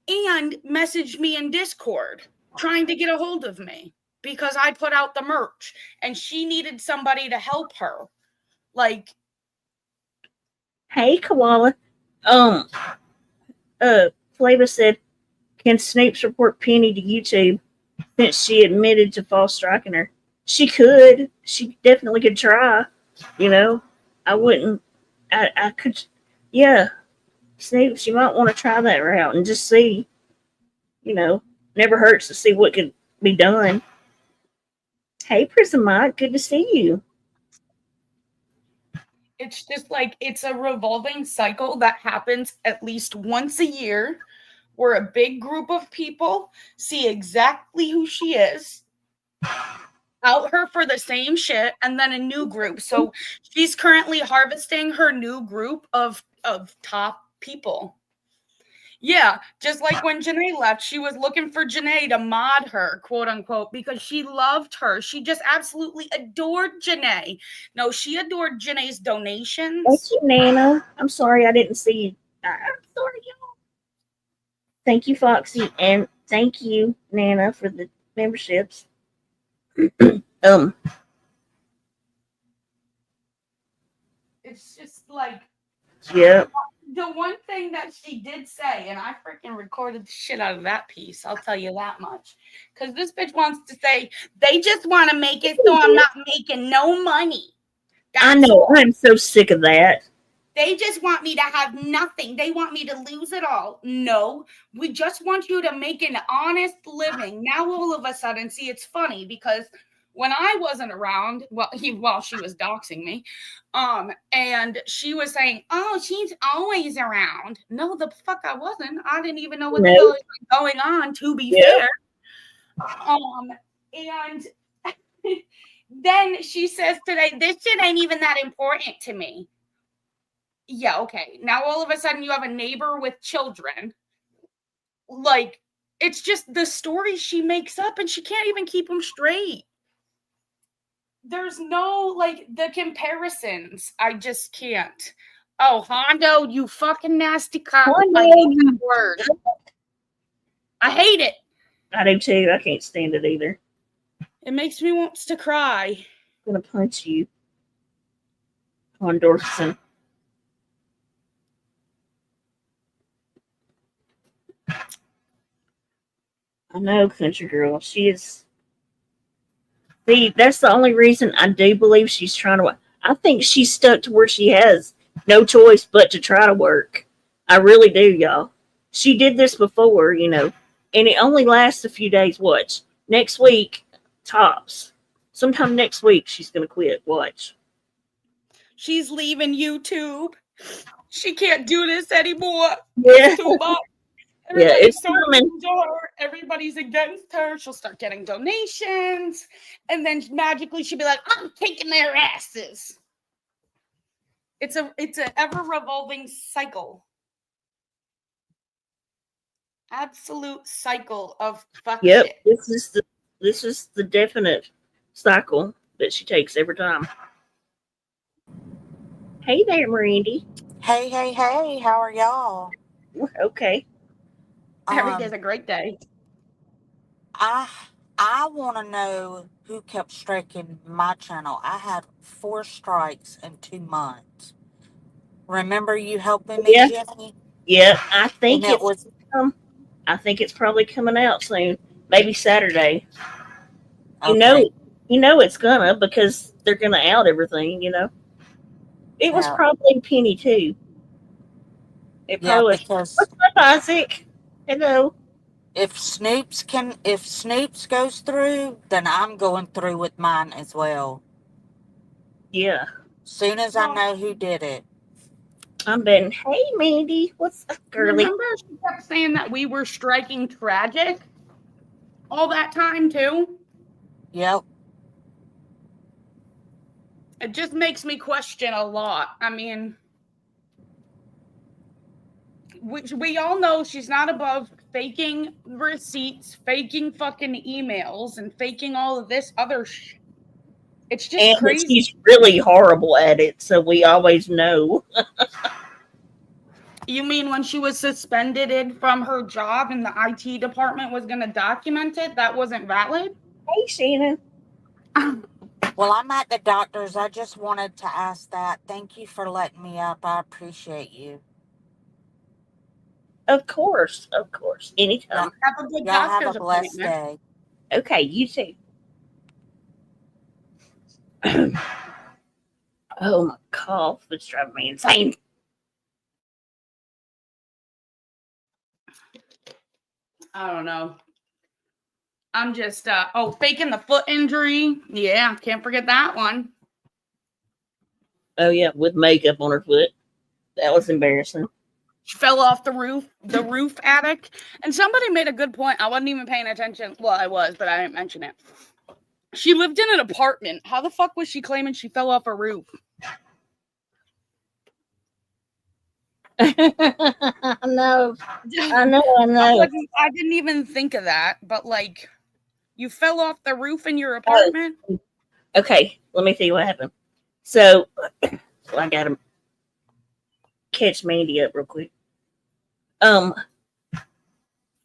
and messaged me in Discord trying to get a hold of me because I put out the merch and she needed somebody to help her. Like, hey, Koala. Flava said, can Snapes report Penny to YouTube since she admitted to false striking her? She could. She definitely could try. I wouldn't. I could. Yeah. Snapes, you might want to try that route and just see. Never hurts to see what could be done. Hey, Prism Mike, good to see you. It's just like it's a revolving cycle that happens at least once a year where a big group of people see exactly who she is, out her for the same shit, and then a new group. So she's currently harvesting her new group of top people. Yeah, just like when Janae left, she was looking for Janae to mod her, quote unquote, because she loved her. She just absolutely adored Janae. No, she adored Janae's donations. Thank you, Nana. I'm sorry I didn't see you. I'm sorry, y'all. Thank you, Foxy, and thank you, Nana, for the memberships. It's just like, yeah. The one thing that she did say, and I freaking recorded the shit out of that piece, I'll tell you that much. Because this bitch wants to say, they just want to make it so I'm not making no money. I know. I'm so sick of that. They just want me to have nothing. They want me to lose it all. No, we just want you to make an honest living. Now all of a sudden, see, it's funny because when I wasn't around, while she was doxing me, and she was saying, "Oh, she's always around." No, the fuck I wasn't. I didn't even know what the hell was going on. To be fair, and then she says today, "This shit ain't even that important to me." Yeah, okay. Now all of a sudden you have a neighbor with children. Like, it's just the stories she makes up and she can't even keep them straight. There's no, like, the comparisons. I just can't. Oh, Hondo, you fucking nasty cop. I hate that word. I hate it. I do too. I can't stand it either. It makes me want to cry. I'm gonna punch you, Hondorson. I know, country girl. She is. See, that's the only reason I do believe she's trying to. I think she's stuck to where she has no choice but to try to work. I really do, y'all. She did this before, and it only lasts a few days. Watch. Next week, tops. Sometime next week, she's going to quit. Watch. She's leaving YouTube. She can't do this anymore. Yeah. It's too much. Yeah, Everybody's it's so coming. into her. Everybody's against her. She'll start getting donations. And then magically she'll be like, I'm kicking their asses. It's an ever revolving cycle. Absolute cycle of fuck shit. This is the definite cycle that she takes every time. Hey there, Mirandy. Hey, how are y'all? Okay. Every day's a great day. I want to know who kept striking my channel. I had 4 strikes in 2 months. Remember you helping me, Yeah. Jenny? Yeah, I think And it was I think it's probably coming out soon. Maybe Saturday. okay. You know it's gonna because they're gonna out everything. It was Yeah, probably Penny too. It yeah, probably was. because What's up, Isaac? Hello. if Snoops goes through, then I'm going through with mine as well. Yeah, Soon as I know who did it. I'm betting. Hey, Mandy, what's up, girly? Remember she kept saying that we were striking tragic all that time too? Yep. It just makes me question a lot. I mean, we all know she's not above faking receipts, faking fucking emails, and faking all of this other shit. It's just And crazy. she's really horrible at it, so we always know. You mean when she was suspended from her job and the IT department was going to document it, that wasn't valid? Hey, Shannon. Well, I'm at the doctor's. I just wanted to ask that. Thank you for letting me up. I appreciate you. Of course. Anytime. Have a good Y'all have doctor's a blessed appointment. day. Okay, you too. Oh, my cough is driving me insane. I don't know. I'm just, faking the foot injury. Yeah, can't forget that one. Oh, yeah, with makeup on her foot. That was embarrassing. She fell off the roof attic. And somebody made a good point. I wasn't even paying attention. Well, I was, but I didn't mention it. She lived in an apartment. How the fuck was she claiming she fell off a roof? I know. I didn't even think of that, but like, you fell off the roof in your apartment? Okay, let me tell you what happened. So, I gotta catch Mandy up real quick.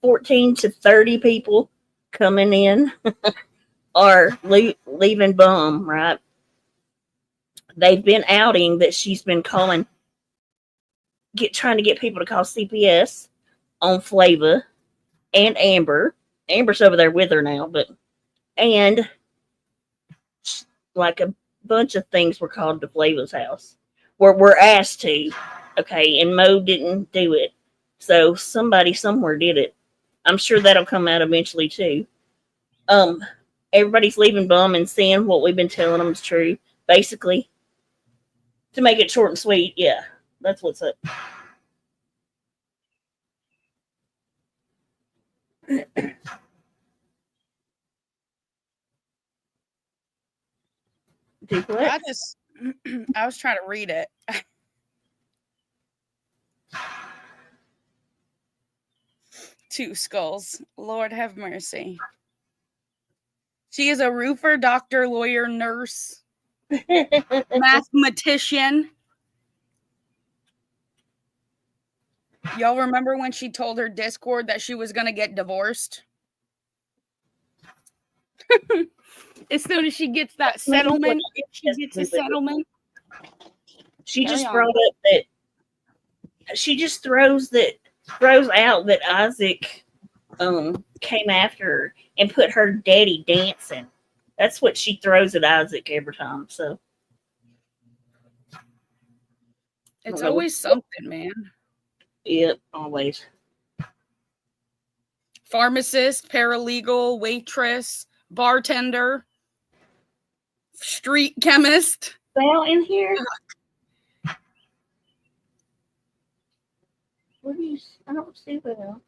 14 to 30 people coming in are leaving bum, right? They've been outing that she's been trying to get people to call CPS on Flava and Amber. Amber's over there with her now, and like a bunch of things were called to Flava's house. We're asked to, okay, and Mo didn't do it. So somebody somewhere did it. I'm sure that'll come out eventually too. Everybody's leaving bum and seeing what we've been telling them is true. Basically, to make it short and sweet, yeah, that's what's up. Do what? I was trying to read it. Two skulls. Lord have mercy. She is a roofer, doctor, lawyer, nurse, mathematician. Y'all remember when she told her Discord that she was going to get divorced? As soon as she gets that settlement, if she gets a settlement. She just brought up that she just throws out that Isaac came after her and put her daddy dancing. That's what she throws at Isaac every time. So It's always something, man. Yep, always. Pharmacist, paralegal, waitress, bartender, street chemist. Val in here? What do you? I don't see Val.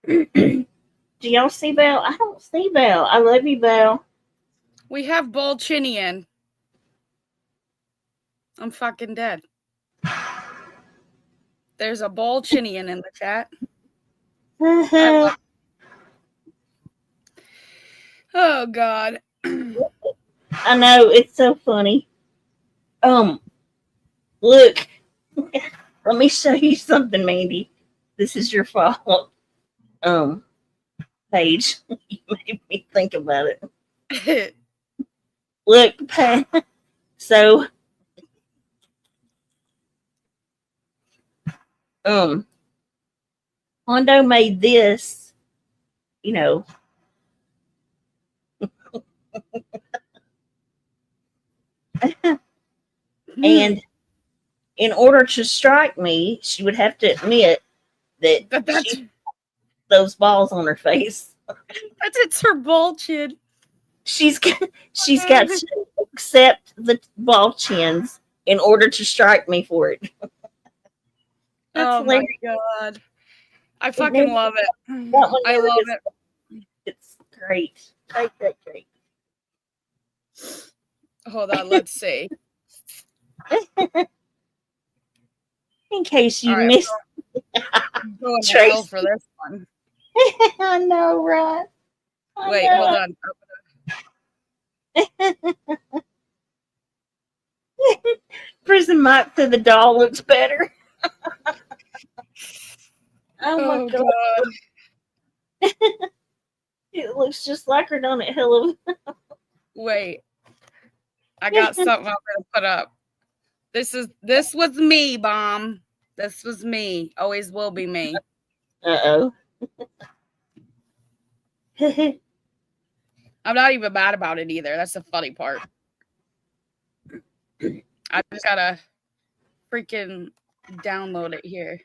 Do y'all see Val? I don't see Val. I love you, Val. We have Bolchinian. I'm fucking dead. There's a Bolchinian in the chat. Oh God. I know, it's so funny. Look. Let me show you something, Mandy. This is your fault. Paige. You made me think about it. Look, so Hondo made this, you know. And in order to strike me, she would have to admit that she those balls on her face. It's her ball chin. She's got to accept the ball chins in order to strike me for it. Oh hilarious. My God. I fucking love it. I love it. It's great. Great. Hold on, let's see. In case you missed. I'm going to hell for this one. I know, right? Wait, hold on. Prison Mike said the doll looks better. Oh my God. It looks just like her, don't it? Hello. Wait. I got something I'm gonna put up. This was me, Bomb. This was me. Always will be me. Uh-oh. I'm not even mad about it either. That's the funny part. I just gotta freaking download it here.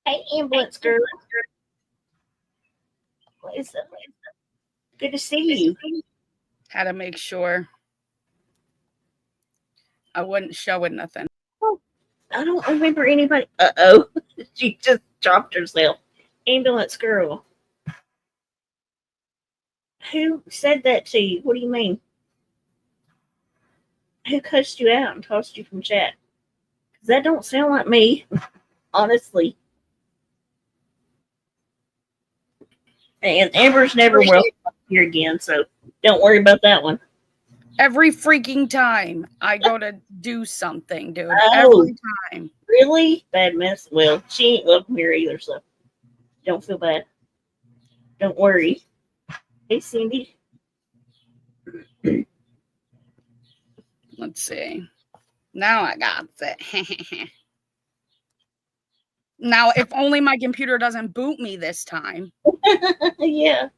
Hey, ambulance girl. What is up? Good to see you. Had to make sure I wasn't showing nothing. Oh, I don't remember anybody. Uh-oh. She just dropped herself. Ambulance girl. Who said that to you? What do you mean? Who cussed you out and tossed you from chat? Because that don't sound like me, honestly. And Amber's never welcome here again, so don't worry about that one. Every freaking time I go to do something, dude. Oh, every time. Really? Bad mess. Well, she ain't welcome here either, so don't feel bad. Don't worry. Hey, Cindy. Let's see. Now I got it. Now, if only my computer doesn't boot me this time. Yeah.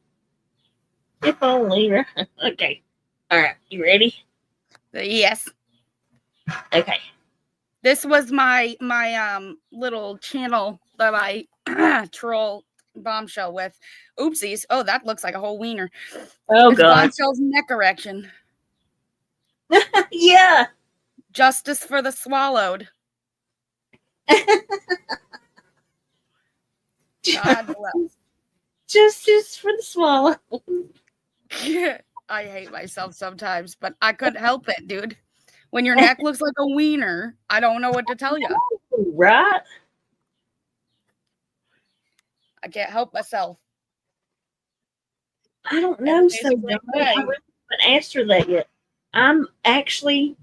If only. Okay. All right. You ready? Yes. Okay. This was my little channel that I troll Bombshell with. Oopsies. Oh, that looks like a whole wiener. Oh, it's God. Bombshell's neck erection. Yeah. Justice for the swallowed. God bless. Justice for the swallow. I hate myself sometimes, but I couldn't help it, dude. When your neck looks like a wiener, I don't know what to tell you. Right? I can't help myself. I don't know. So I haven't asked her that yet. I'm actually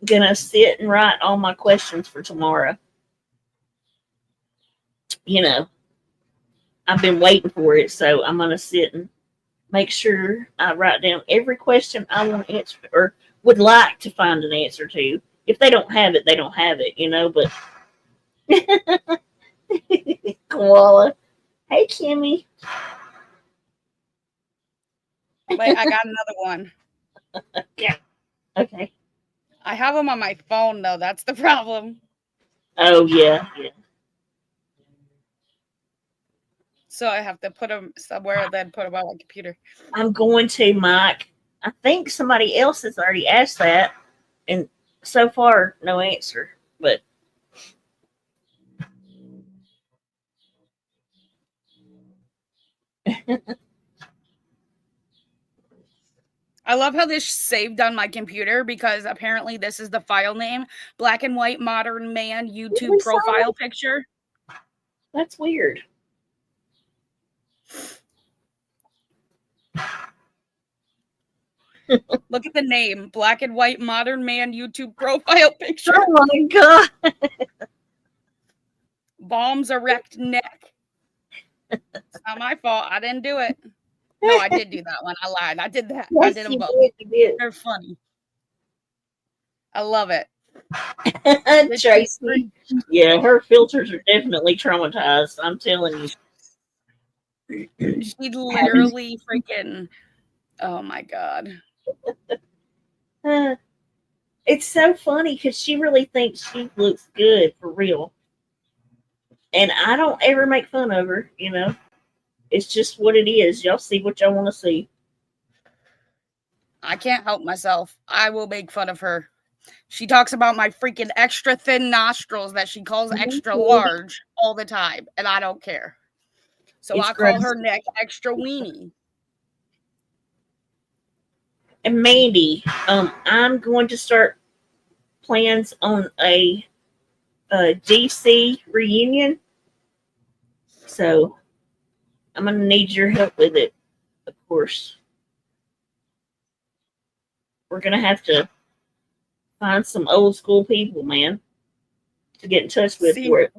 gonna sit and write all my questions for tomorrow. You know, I've been waiting for it, so I'm gonna sit and make sure I write down every question I want answered or would like to find an answer to. If they don't have it, they don't have it, but koala. Hey, Kimmy. Wait, I got another one. Yeah. Okay. I have them on my phone, though. That's the problem. Oh, yeah. So I have to put them somewhere, then put them on my computer. I'm going to, Mike. I think somebody else has already asked that, and so far, no answer. But I love how this saved on my computer because apparently this is the file name. Black and white modern man YouTube Really, profile picture. That's weird. Look at the name. Black and white modern man YouTube profile picture. Oh my God. Bombs erect neck. It's not my fault. I didn't do it. No, I did do that one. I lied. I did that. Yes, I did them both. you did. They're funny. I love it. Tracy. Yeah, her filters are definitely traumatized. I'm telling you. She literally freaking. Oh my God. It's so funny because she really thinks she looks good for real. And I don't ever make fun of her, It's just what it is. Y'all see what y'all want to see. I can't help myself. I will make fun of her. She talks about my freaking extra thin nostrils that she calls extra large all the time, and I don't care. So I call her neck extra weenie. And Mandy, I'm going to start plans on a DC reunion. So I'm going to need your help with it, of course. We're going to have to find some old school people, man, to get in touch with for it.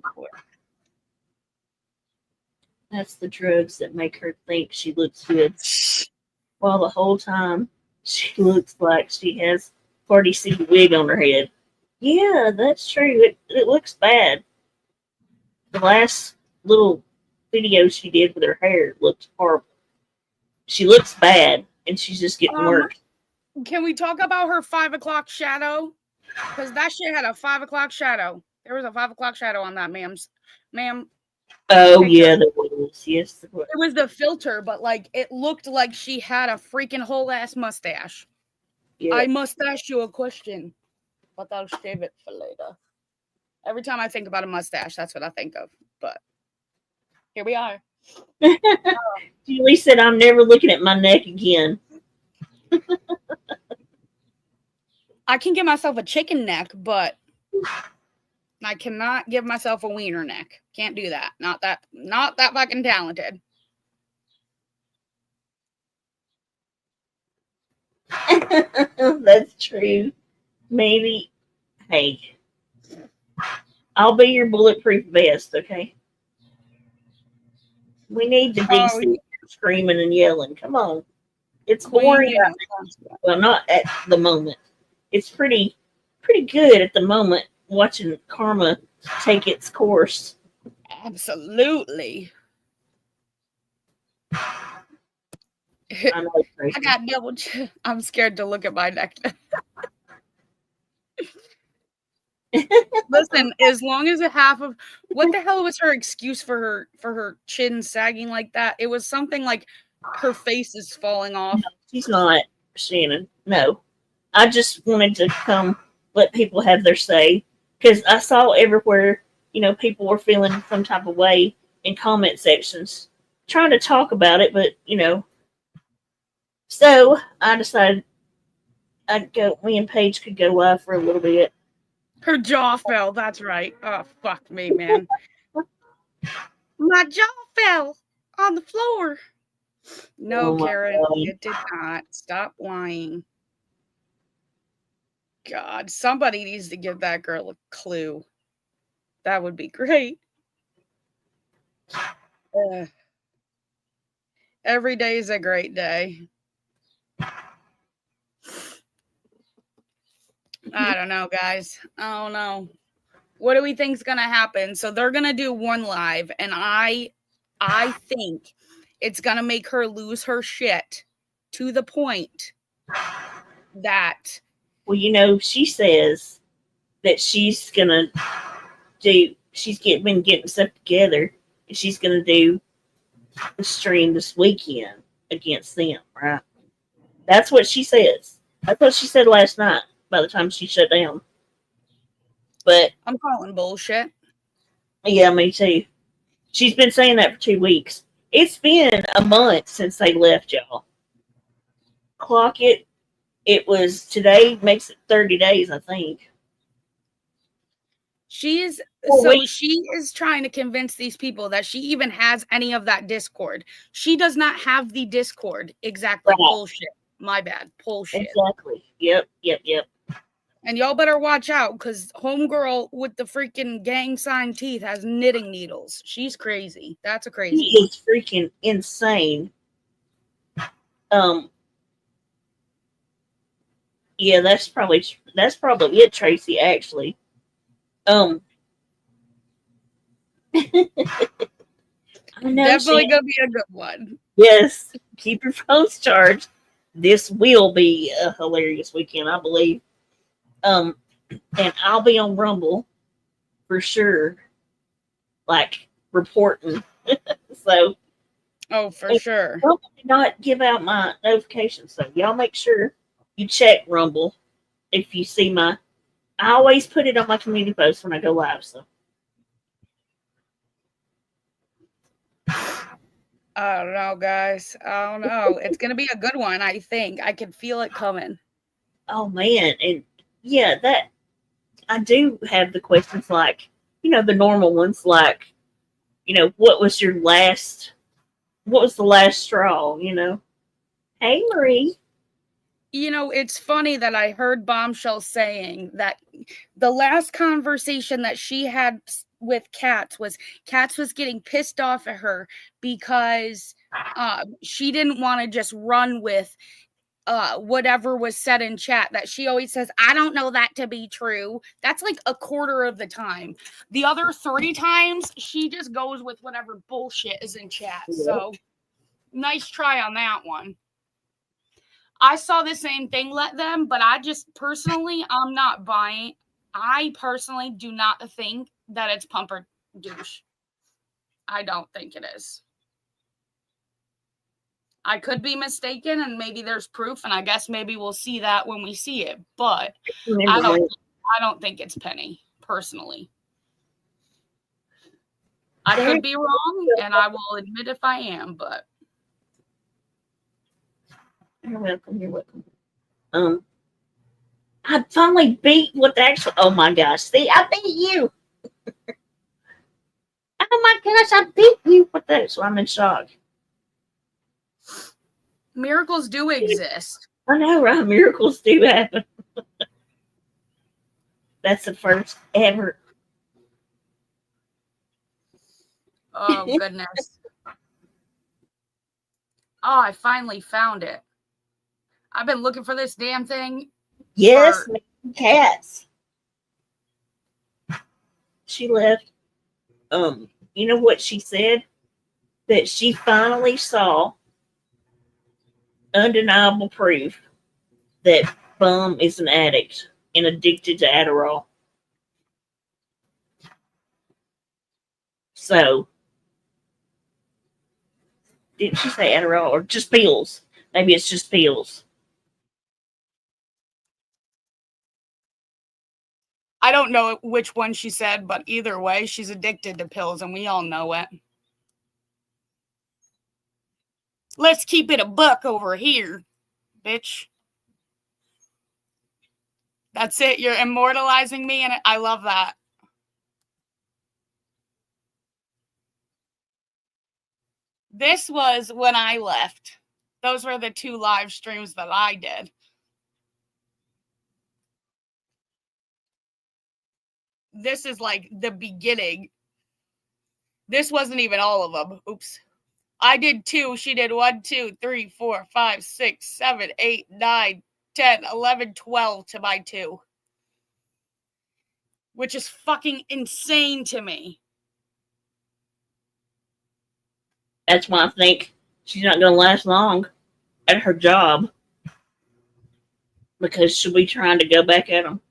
That's the drugs that make her think she looks good. While the whole time she looks like she has Party City wig on her head. Yeah, that's true. It looks bad. The last little video she did with her hair looked horrible. She looks bad, and she's just getting worse. Can we talk about her 5 o'clock shadow? Because that shit had a 5 o'clock shadow. There was a 5 o'clock shadow on that, ma'am. Oh, picture. Yeah, there was. Yes, there was. It was the filter, but it looked like she had a freaking whole ass mustache. Yeah. I must ask you a question, but I'll save it for later. Every time I think about a mustache, that's what I think of. But here we are. Julie said, "I'm never looking at my neck again." I can give myself a chicken neck, but I cannot give myself a wiener neck. Can't do that. Not that fucking talented. That's true. Maybe. Hey, I'll be your bulletproof vest, okay? We need the DC screaming and yelling. Come on. It's boring. Well, not at the moment. It's pretty good at the moment watching karma take its course. Absolutely. I got double. I'm scared to look at my neck. Listen, as long as half of what the hell was her excuse for her chin sagging like that? It was something like her face is falling off. No, she's not, Shannon. No, I just wanted to come let people have their say because I saw everywhere, people were feeling some type of way in comment sections, trying to talk about it, but so I decided me and Paige could go live for a little bit. Her jaw fell. That's right. Oh, fuck me, man. My jaw fell on the floor. No, Karen, it did not. Stop lying. God, somebody needs to give that girl a clue. That would be great. Every day is a great day. I don't know, guys. I don't know. What do we think's gonna happen? So they're gonna do one live, and I think it's gonna make her lose her shit to the point that Well, she says that she's gonna do. Been getting stuff together, and she's gonna do the stream this weekend against them. Right? That's what she says. That's what she said last night. By the time she shut down, but I'm calling bullshit. yeah, me too. She's been saying that for 2 weeks. It's been a month since they left, y'all. Clock it. It was today, makes it 30 days, I think. She is trying to convince these people that she even has any of that Discord. She does not have the Discord. Exactly. Right. Bullshit. My bad. Bullshit. Exactly. Yep. And y'all better watch out, because homegirl with the freaking gang sign teeth has knitting needles. She's crazy. That's a crazy. He is freaking insane. Yeah, that's probably it, Tracy, actually. I know, Definitely gonna be a good one. Yes, keep your phones charged. This will be a hilarious weekend, I believe. And I'll be on Rumble for sure, like reporting. So, for sure. Rumble did not give out my notifications, so y'all make sure you check Rumble if you see my. I always put it on my community post when I go live. So. I don't know, guys. I don't know. It's gonna be a good one. I think I can feel it coming. Oh man, and yeah, that I do have the questions like the normal ones like what was the last straw? Hey Marie. It's funny that I heard Bombshell saying that the last conversation that she had with Katz was getting pissed off at her because she didn't want to just run with whatever was said in chat. That she always says, I don't know that to be true. That's like a quarter of the time. The other 3 times, she just goes with whatever bullshit is in chat. Yep. So, nice try on that one. I saw the same thing, let them, but I just personally, I'm not buying. I personally do not think that it's pump or douche. I don't think it is. I could be mistaken, and maybe there's proof, and I guess maybe we'll see that when we see it. But I don't think it's Penny, personally. I could be wrong, and I will admit if I am, but. You're welcome. I finally beat what the actual. Oh my gosh! See, I beat you. Oh my gosh! I beat you with that. So I'm in shock. Miracles do exist. I know, right? Miracles do happen. That's the first ever. Oh goodness! Oh, I finally found it. I've been looking for this damn thing. Yes, Cats. She left. You know what she said? That she finally saw undeniable proof that Bum is an addict and addicted to Adderall. So, didn't she say Adderall or just pills? Maybe it's just pills. I don't know which one she said, but either way, she's addicted to pills, and we all know it. Let's keep it a buck over here, bitch. That's it. You're immortalizing me, and I love that. This was when I left. Those were the 2 live streams that I did. This is like the beginning. This wasn't even all of them. Oops. I did 2. She did 1, 2, 3, 4, 5, 6, 7, 8, 9, 10, 11, 12 to my 2. which is fucking insane to me. That's why I think she's not going to last long at her job, because she'll be trying to go back at them.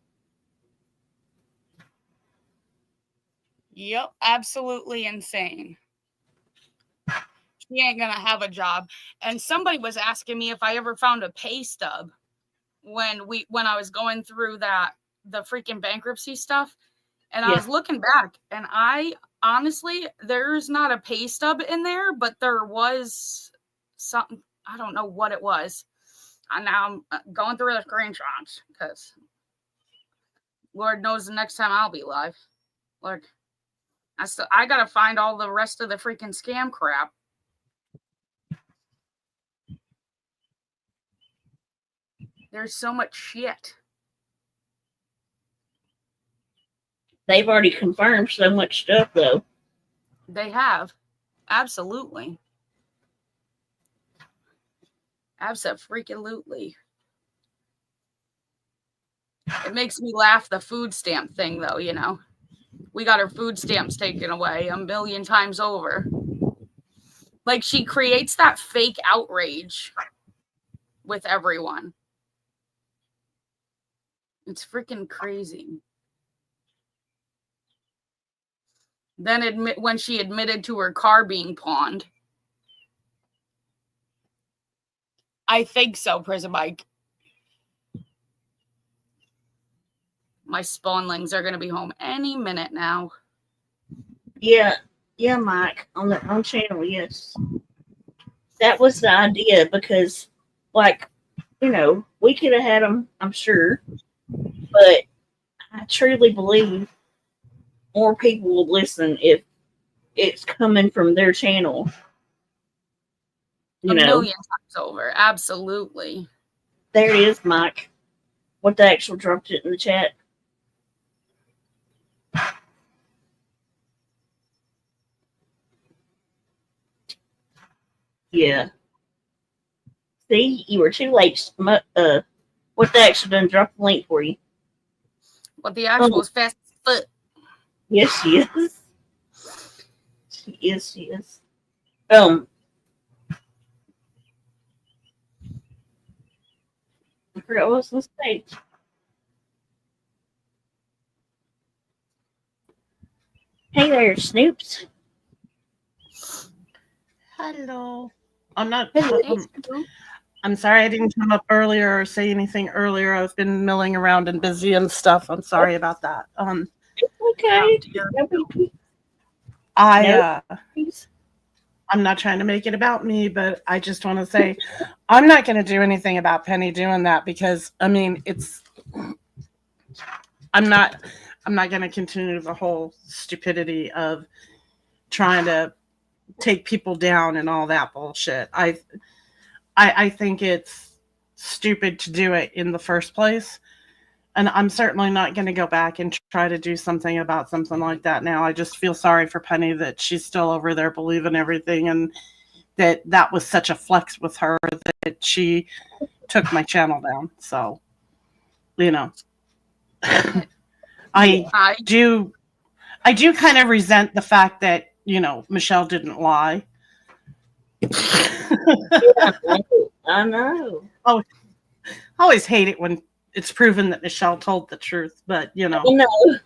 Yep, absolutely insane. She ain't gonna have a job. And somebody was asking me if I ever found a pay stub when I was going through the freaking bankruptcy stuff. And I was looking back, and I honestly, there's not a pay stub in there, but there was something. I don't know what it was. And now I'm going through the screenshots because Lord knows the next time I'll be live. Lord, I gotta find all the rest of the freaking scam crap. There's so much shit. They've already confirmed so much stuff, though. They have. Absolutely. Abso-freaking-lutely. It makes me laugh, the food stamp thing, though, you know. We got our food stamps taken away 1,000,000 times over. Like, she creates that fake outrage with everyone. It's freaking crazy. Then when she admitted to her car being pawned. I think so, Prison Mike. My spawnlings are going to be home any minute now. Yeah, Mike, on their own channel, yes. That was the idea, because, like, you know, we could have had them, I'm sure, but I truly believe more people will listen if it's coming from their channel. You know, 1,000,000 times over. Absolutely. There it is, Mike. What the actual dropped it in the chat. Yeah. See, you were too late. What the actual done dropped the link for you. What the actual is fast as foot. Yes, she is. She is. I forgot what I was going to say. Hey there, Snoops. Hello. I'm not. Hello. I'm sorry I didn't come up earlier or say anything earlier. I've been milling around and busy and stuff. I'm sorry about that. Okay. I'm not trying to make it about me, but I just want to say I'm not going to do anything about Penny doing that, because I mean, I'm not going to continue the whole stupidity of trying to take people down and all that bullshit. I think it's stupid to do it in the first place. And I'm certainly not going to go back and try to do something about something like that now. I just feel sorry for Penny that she's still over there believing everything, and that was such a flex with her that she took my channel down. So, you know, I do kind of resent the fact that, you know, Michelle didn't lie. I know. Oh, I always hate it when it's proven that Michelle told the truth, but you know.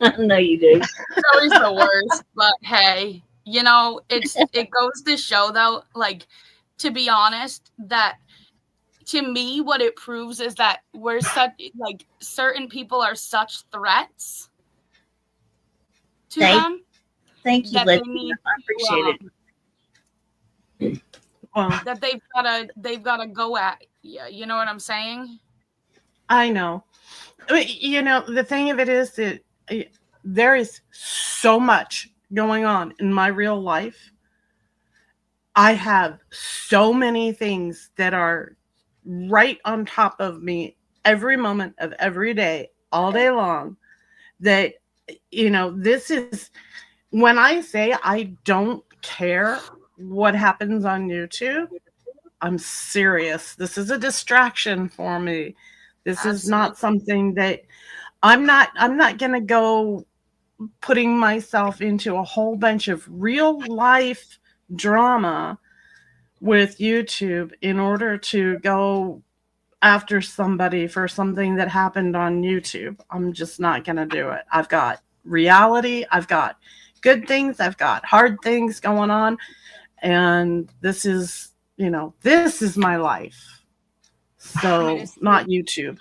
I know you do. It's always the worst, but hey, you know, it goes to show, though, like, to be honest, that to me, what it proves is that we're such, like, certain people are such threats to them. Thank you, that Leslie. I appreciate it. Well, that they've gotta go at. Yeah, you know what I'm saying? I know. I mean, you know, the thing of it is that there is so much going on in my real life. I have so many things that are right on top of me every moment of every day, all day long, that, you know, this is when I say I don't care what happens on YouTube, I'm serious. This is a distraction for me. This is not something that I'm not going to go putting myself into a whole bunch of real life drama with YouTube in order to go after somebody for something that happened on YouTube. I'm just not going to do it. I've got reality, I've got good things, I've got hard things going on, and this is, this is my life. So, not YouTube.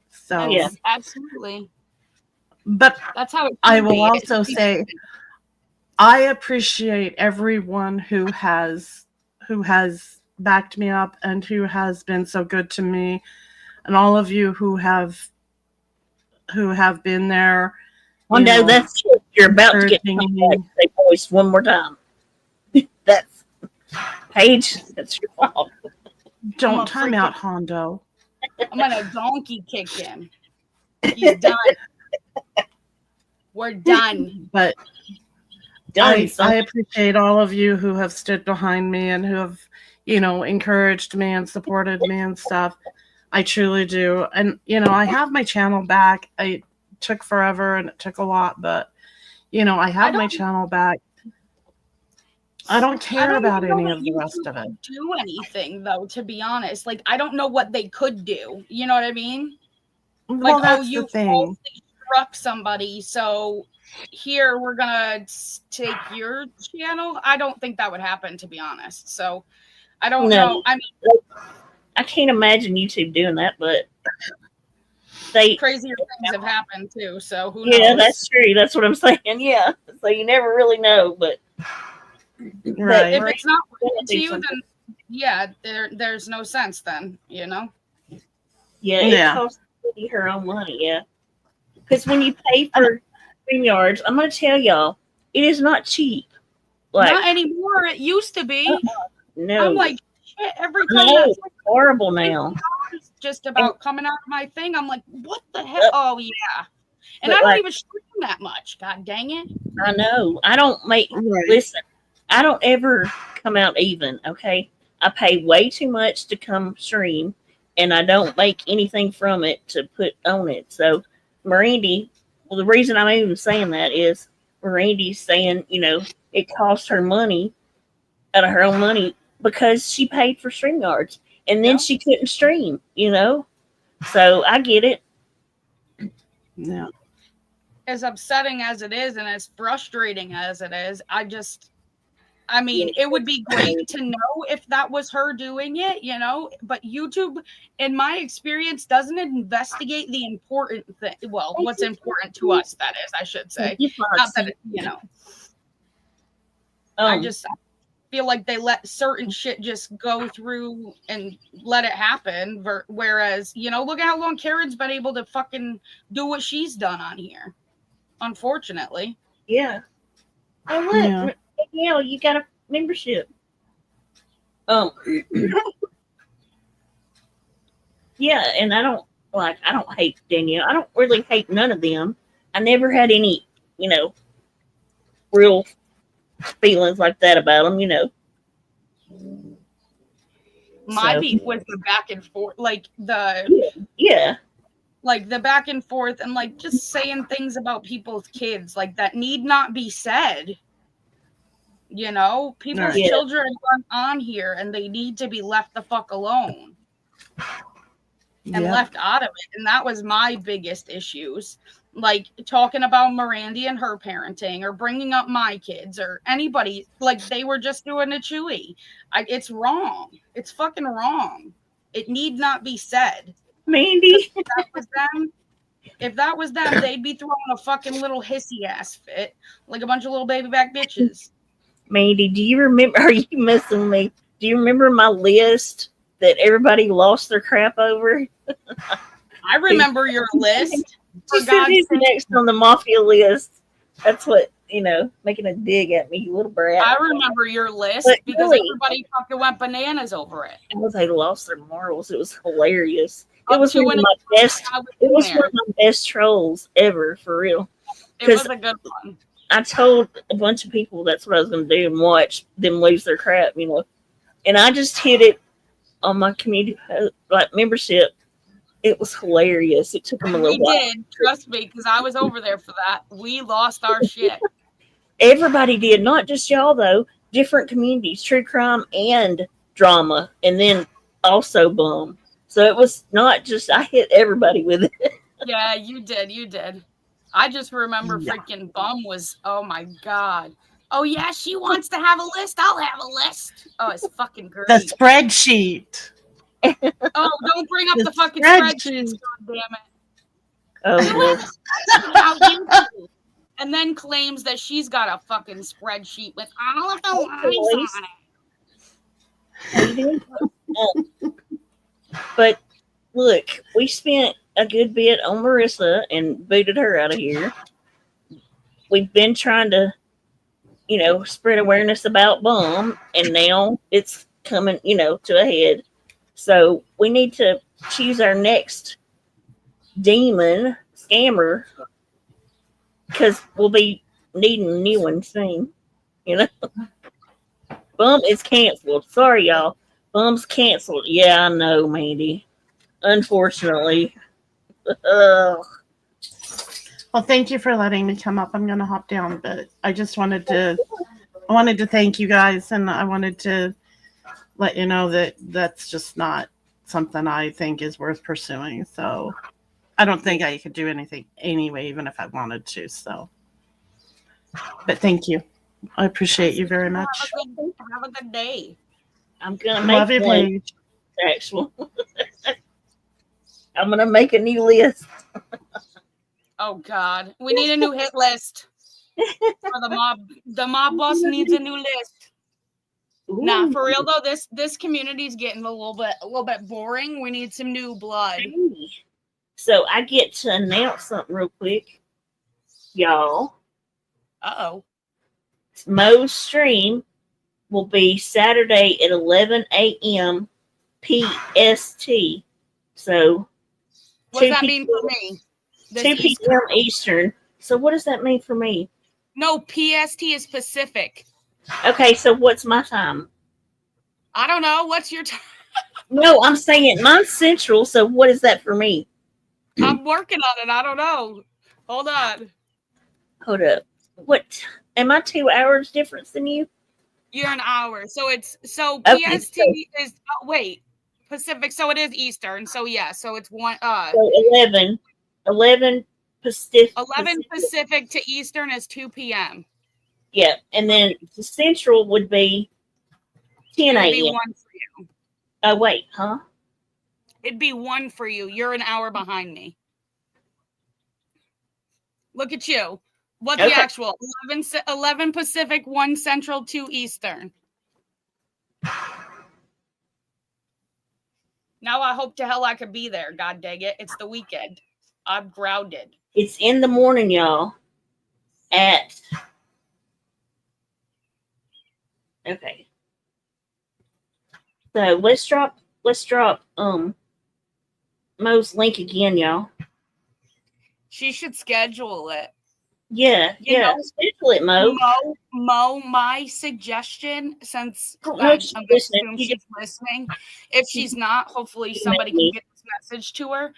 So, Yeah. Absolutely. But That's how it I should will be. also say I appreciate everyone who has backed me up and who has been so good to me, and all of you who have been there. Oh no, that's true. You're about to get encouraging say voice one more time. That's Paige. That's your fault. Don't time out, Hondo. I'm gonna donkey kick him. He's done. We're done. But Done, I appreciate all of you who have stood behind me and who have, encouraged me and supported me and stuff. I truly do. And, I have my channel back. It took forever and it took a lot, but, I have my channel back. I don't care about any of the rest of it. Do anything though, to be honest. Like, I don't know what they could do. You know what I mean? Well, Like, that's you the thing. struck somebody, so here we're gonna take your channel. I don't think that would happen, to be honest. So I don't know. I mean, I can't imagine YouTube doing that, but crazier things have happened too. So who knows? Yeah, that's true. That's what I'm saying. Yeah. So you never really know, but right. If it's not related to you, then yeah, there's no sense then, Yeah, it costs her own money, yeah. Because when you pay for StreamYards, I'm going to tell y'all, it is not cheap. Like, not anymore. It used to be. No. I'm like, shit, every time it's horrible now. Just about coming out of my thing, I'm like, what the hell? Oh, yeah. And I don't even stream that much. God dang it. I know. I don't make, listen, I don't ever come out even, okay? I pay way too much to come stream, and I don't make anything from it to put on it. So, Mirandy, well, the reason I'm even saying that is Mirandy's saying, it cost her money out of her own money because she paid for StreamYards, and then she couldn't stream, So, I get it. Yeah. As upsetting as it is and as frustrating as it is, I mean, it would be great to know if that was her doing it, but YouTube, in my experience, doesn't investigate the important thing. Well, what's important to us, that is, I should say. Not that, I just feel like they let certain shit just go through and let it happen. Whereas, look at how long Karen's been able to fucking do what she's done on here. Unfortunately. Yeah. Oh, look. Yeah, you got a membership. Yeah, and I don't hate Danielle. I don't really hate none of them. I never had any, real feelings like that about them, My beef was the back and forth, like like the back and forth and like just saying things about people's kids like that need not be said. People's children aren't on here and they need to be left the fuck alone and left out of it. And that was my biggest issues. Like talking about Mirandy and her parenting or bringing up my kids or anybody, like they were just doing a Chewy. It's wrong. It's fucking wrong. It need not be said. Mandy. If that was them, they'd be throwing a fucking little hissy ass fit like a bunch of little baby back bitches. Mandy, do you remember? Are you messing with me? Do you remember my list that everybody lost their crap over? I remember your list. Who's next on the mafia list? That's what, making a dig at me, you little brat. I remember your list because everybody fucking went bananas over it. They lost their morals. It was hilarious. It was one of my best. It was one of my best trolls ever, for real. It was a good one. I told a bunch of people that's what I was going to do and watch them lose their crap, And I just hit it on my community membership It was hilarious. It took them a little We while. did, trust me, because I was over there for that. We lost our shit. Everybody did, not just y'all though. Different communities, true crime and drama, and then also bum. So it was not just I hit everybody with it. Yeah, you did. I just remember Yeah. freaking Bum was, oh my God. Oh yeah, she wants to have a list. I'll have a list. Oh, it's fucking great. The spreadsheet. Oh, don't bring up The the fucking spreadsheet. spreadsheets, God damn it. Oh yes. How you do. And then claims that she's got a fucking spreadsheet with all of the lines on it. How you doing? But look, we spent a good bit on Marissa and booted her out of here. We've been trying to, spread awareness about bum, and now it's coming, to a head. So we need to choose our next demon scammer because we'll be needing a new one soon. Bum is canceled. Sorry, y'all. Bum's canceled. Yeah, I know, Mandy. Unfortunately. Ugh. Well, thank you for letting me come up. I'm going to hop down, but I just wanted to thank you guys, and I wanted to let you know that that's just not something I think is worth pursuing. So I don't think I could do anything anyway, even if I wanted to. So, but thank you. I appreciate you very much. Have a good day. I'm going to make Love you, one Paige. actual. I'm going to make a new list. Oh God, we need a new hit list for the mob. The mob boss needs a new list. Ooh. Nah, for real though, this community's getting a little bit boring. We need some new blood. So I get to announce something real quick, y'all. Uh-oh. Mo's stream will be Saturday at 11 a.m. PST. So what does that mean for me? 2 p.m. Eastern. So what does that mean for me? No, PST is Pacific. Okay, so what's my time? I don't know. What's your time? No, I'm saying mine's Central, so what is that for me? I'm working on it. I don't know. Hold on. Hold up. What? Am I 2 hours difference than you? You're an hour. So it's Okay, PST is Pacific. So it is Eastern. So yeah. So it's one. So 11 Pacific. 11 Pacific to Eastern is 2 p.m. Yeah, and then the Central would be 10 It'd be a.m. 1 for you. Oh wait, huh? It'd be 1 for you. You're an hour behind me. Look at you. What's the actual? 11 Pacific, 1 Central, 2 Eastern. Now I hope to hell I could be there. God dang it. It's the weekend. I'm grounded. It's in the morning, y'all. Okay. So let's drop Mo's link again, y'all. She should schedule it. Yeah, schedule it, Mo. Mo, my suggestion, since No, I'm she's going to listening. assume she's listening. If she's not, hopefully somebody can get this message to her.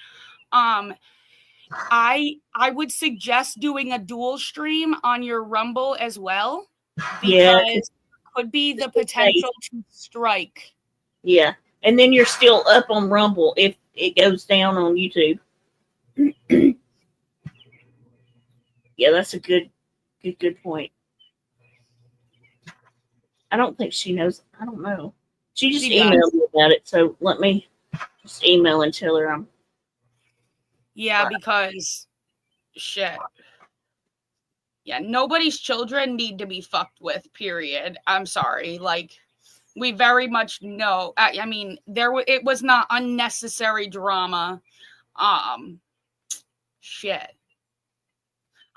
I would suggest doing a dual stream on your Rumble as well, because it could be the potential to strike. Yeah, and then you're still up on Rumble if it goes down on YouTube. Yeah, that's a good point. I don't think she knows. I don't know. She just emailed me about it, so let me just email and tell her I'm. Yeah, because shit. Yeah, nobody's children need to be fucked with, period. I'm sorry. Like, we very much know. I mean, it was not unnecessary drama. Shit.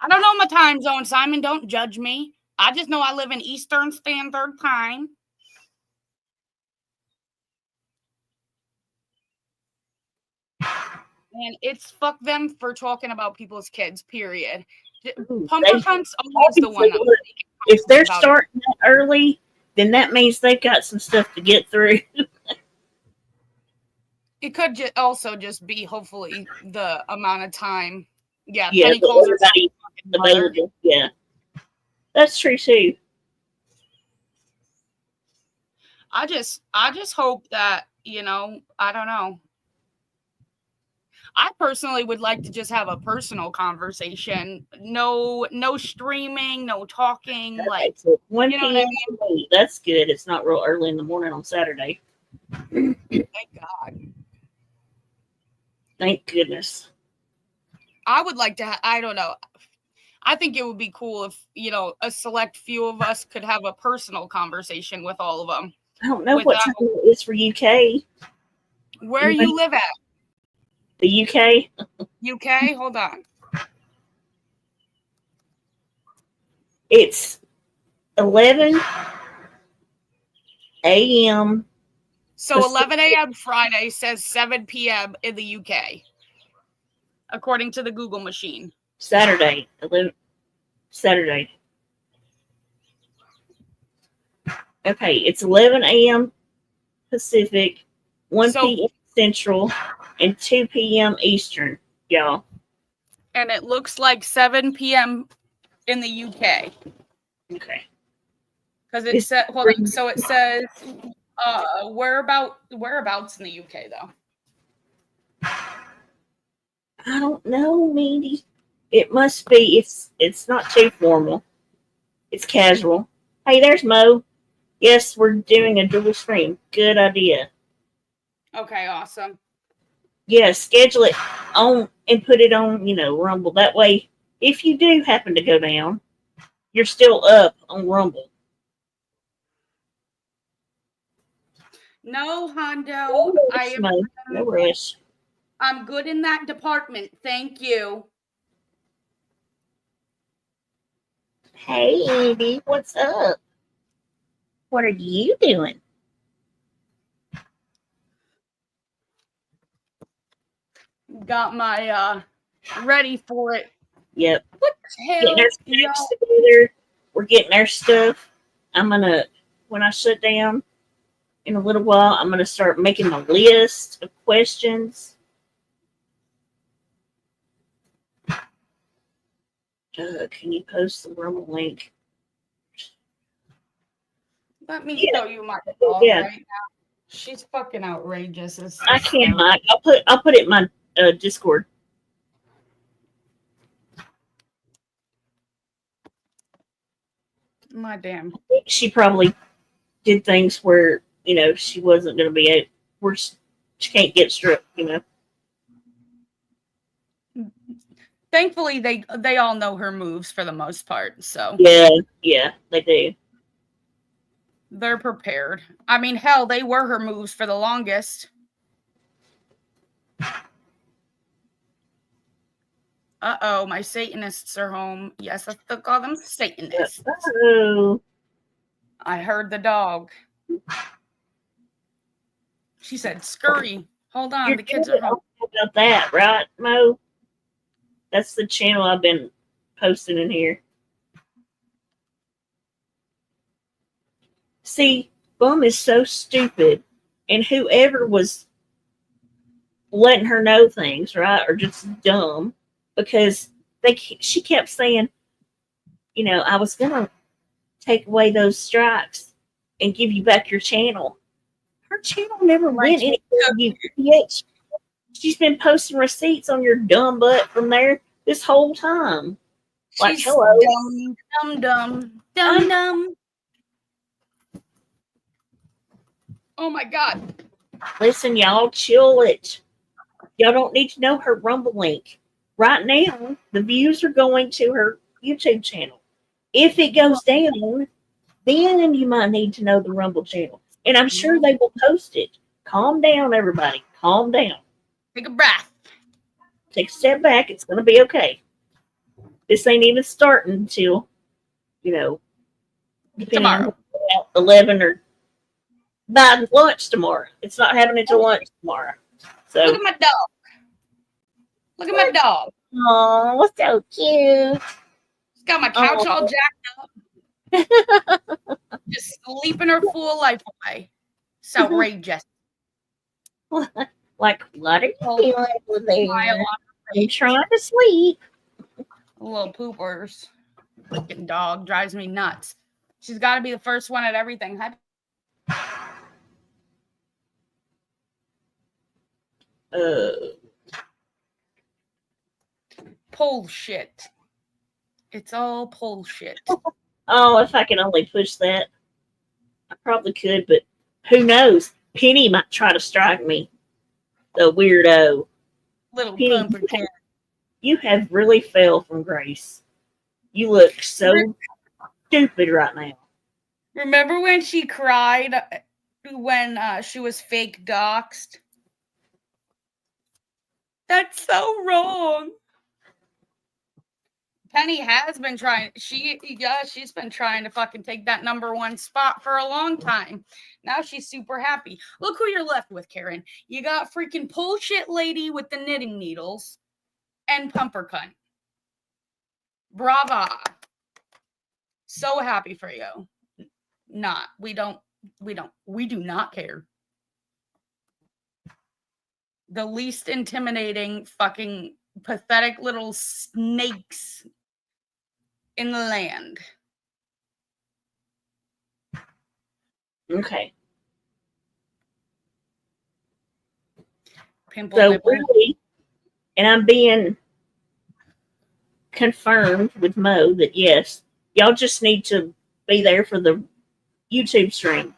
I don't know my time zone, Simon. Don't judge me. I just know I live in Eastern Standard Time. And it's fuck them for talking about people's kids, period. Pumper Hunt's always the one. If they're starting that early, then that means they've got some stuff to get through. It could also just be, hopefully, the amount of time. Yeah, Yeah, Penny but calls her everybody mother. available. Yeah, that's true too. I just hope that, you know, I don't know. I personally would like to just have a personal conversation. No streaming, no talking. Like, That's it. 1 you know what I p.m. mean? for me. That's good. It's not real early in the morning on Saturday. Thank God. Thank goodness. I would like to. I don't know. I think it would be cool if, you know, a select few of us could have a personal conversation with all of them. I don't know what Without, time it is for UK. where you live at? The UK? UK? Hold on. It's 11 a.m. So 11 a.m. Friday says 7 p.m. in the UK, according to the Google machine. Saturday. Saturday. Okay, it's 11 a.m. Pacific, 1 p.m. Central, and 2 p.m. Eastern, y'all. And it looks like 7 p.m. in the UK. Okay. Because it said, hold on. So it says, whereabouts in the UK though? I don't know, Mandy. It must be. It's not too formal. It's casual. Hey, there's Mo. Yes, we're doing a dual stream. Good idea. Okay, awesome. Yeah, schedule it on and put it on, Rumble. That way, if you do happen to go down, you're still up on Rumble. No, Hondo. No rush. I'm good in that department. Thank you. Hey, Andy, what's up? What are you doing? Got my ready for it. Yep. What the hell? Together. We're getting our stuff. I'm gonna, when I shut down in a little while, I'm gonna start making a list of questions. Can you post the Rumble link? Let me show you my dog right now. She's fucking outrageous. I can't, Mike. I'll put it in my Discord. My damn. I think she probably did things where she wasn't going to be where she can't get struck. Thankfully, they all know her moves for the most part. So yeah, they do. They're prepared. I mean, hell, they were her moves for the longest. Uh-oh, my Satanists are home. Yes, I still call them Satanists. Uh-oh. I heard the dog. She said, scurry. Hold on, the kids are home. About that, right, Mo? That's the channel I've been posting in here. See, Bum is so stupid, and whoever was letting her know things, right, are just dumb, because she kept saying, I was gonna take away those strikes and give you back your channel. Her channel never went anywhere. Yet she's been posting receipts on your dumb butt from there this whole time. Like, she's hello, dumb. Oh my God. Listen, y'all, chill it. Y'all don't need to know her Rumble link. Right now, the views are going to her YouTube channel. If it goes down, then you might need to know the Rumble channel. And I'm sure they will post it. Calm down, everybody. Calm down. Take a breath. Take a step back. It's going to be okay. This ain't even starting until, tomorrow. 11 or by lunch tomorrow. It's not happening until lunch tomorrow. So look at my dog. Look at my dog. Oh, so cute. She's got my couch all jacked up. Just sleeping her full life away. It's outrageous. Like, what are you Oh, doing over there? smile on her I'm face. trying to sleep. Little poopers. Fucking dog drives me nuts. She's got to be the first one at everything. Bullshit. It's all bullshit. Oh, if I could only push that, I probably could, but who knows? Penny might try to strike me. The weirdo. Little Penny, pumpkin. you have really fell from grace. You look so stupid right now. Remember when she cried when she was fake doxxed? That's so wrong. Penny has been trying. She's been trying to fucking take that #1 spot for a long time. Now she's super happy. Look who you're left with, Karen. You got freaking bullshit lady with the knitting needles and pumper cunt. Brava. So happy for you. We do not care. The least intimidating fucking pathetic little snakes in the land. Okay. Pimple So nipple. really, and I'm being confirmed with Mo that yes, y'all just need to be there for the YouTube stream.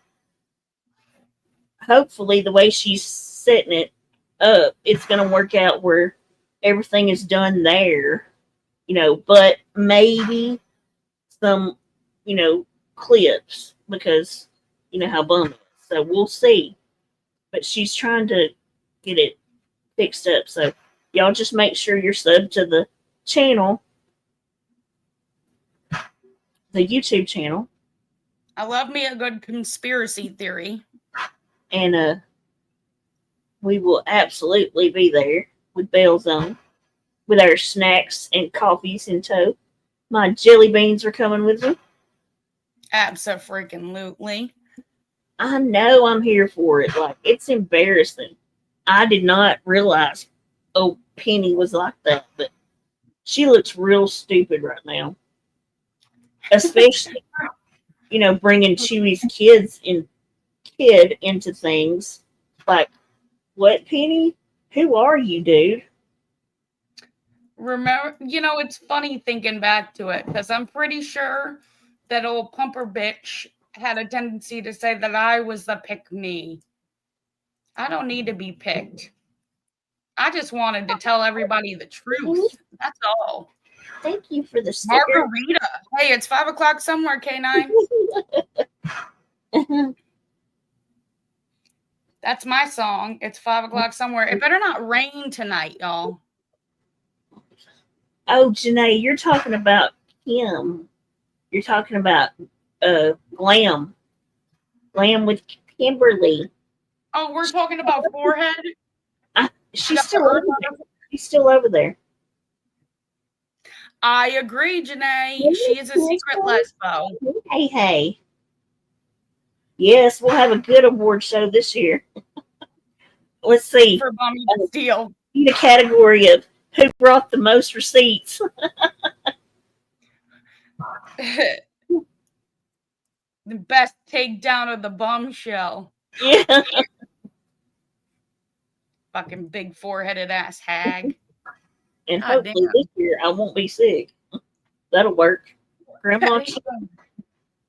Hopefully, the way she's setting it up, it's going to work out where everything is done there, but maybe some, clips because you know how bum it is. So we'll see. But she's trying to get it fixed up. So y'all just make sure you're subbed to the channel, the YouTube channel. I love me a good conspiracy theory. And we will absolutely be there with bells on, with our snacks and coffees in tow. My jelly beans are coming with me. Abso-freaking-lutely. I know I'm here for it. Like, it's embarrassing. I did not realize, Penny was like that, but she looks real stupid right now. Especially, bringing Chewy's kid into things. Like, what, Penny? Who are you, dude? Remember, it's funny thinking back to it because I'm pretty sure that old pumper bitch had a tendency to say that I was the pick me. I don't need to be picked. I just wanted to tell everybody the truth. That's all. Thank you for the sticker. Margarita. Hey, it's 5 o'clock somewhere, K9. That's my song. It's 5 o'clock somewhere. It better not rain tonight, y'all. Oh, Janae, you're talking about him. You're talking about Glam. Glam with Kimberly. Oh, we're talking about forehead? She's still over there. She's still over there. I agree, Janae. She is a secret lesbo. Hey. Yes, we'll have a good award show this year. Let's see. For Bummy Steel. In the category of who brought the most receipts. The best takedown of the bombshell. Yeah. Fucking big foreheaded ass hag. And hopefully this year I won't be sick. That'll work. Grandma,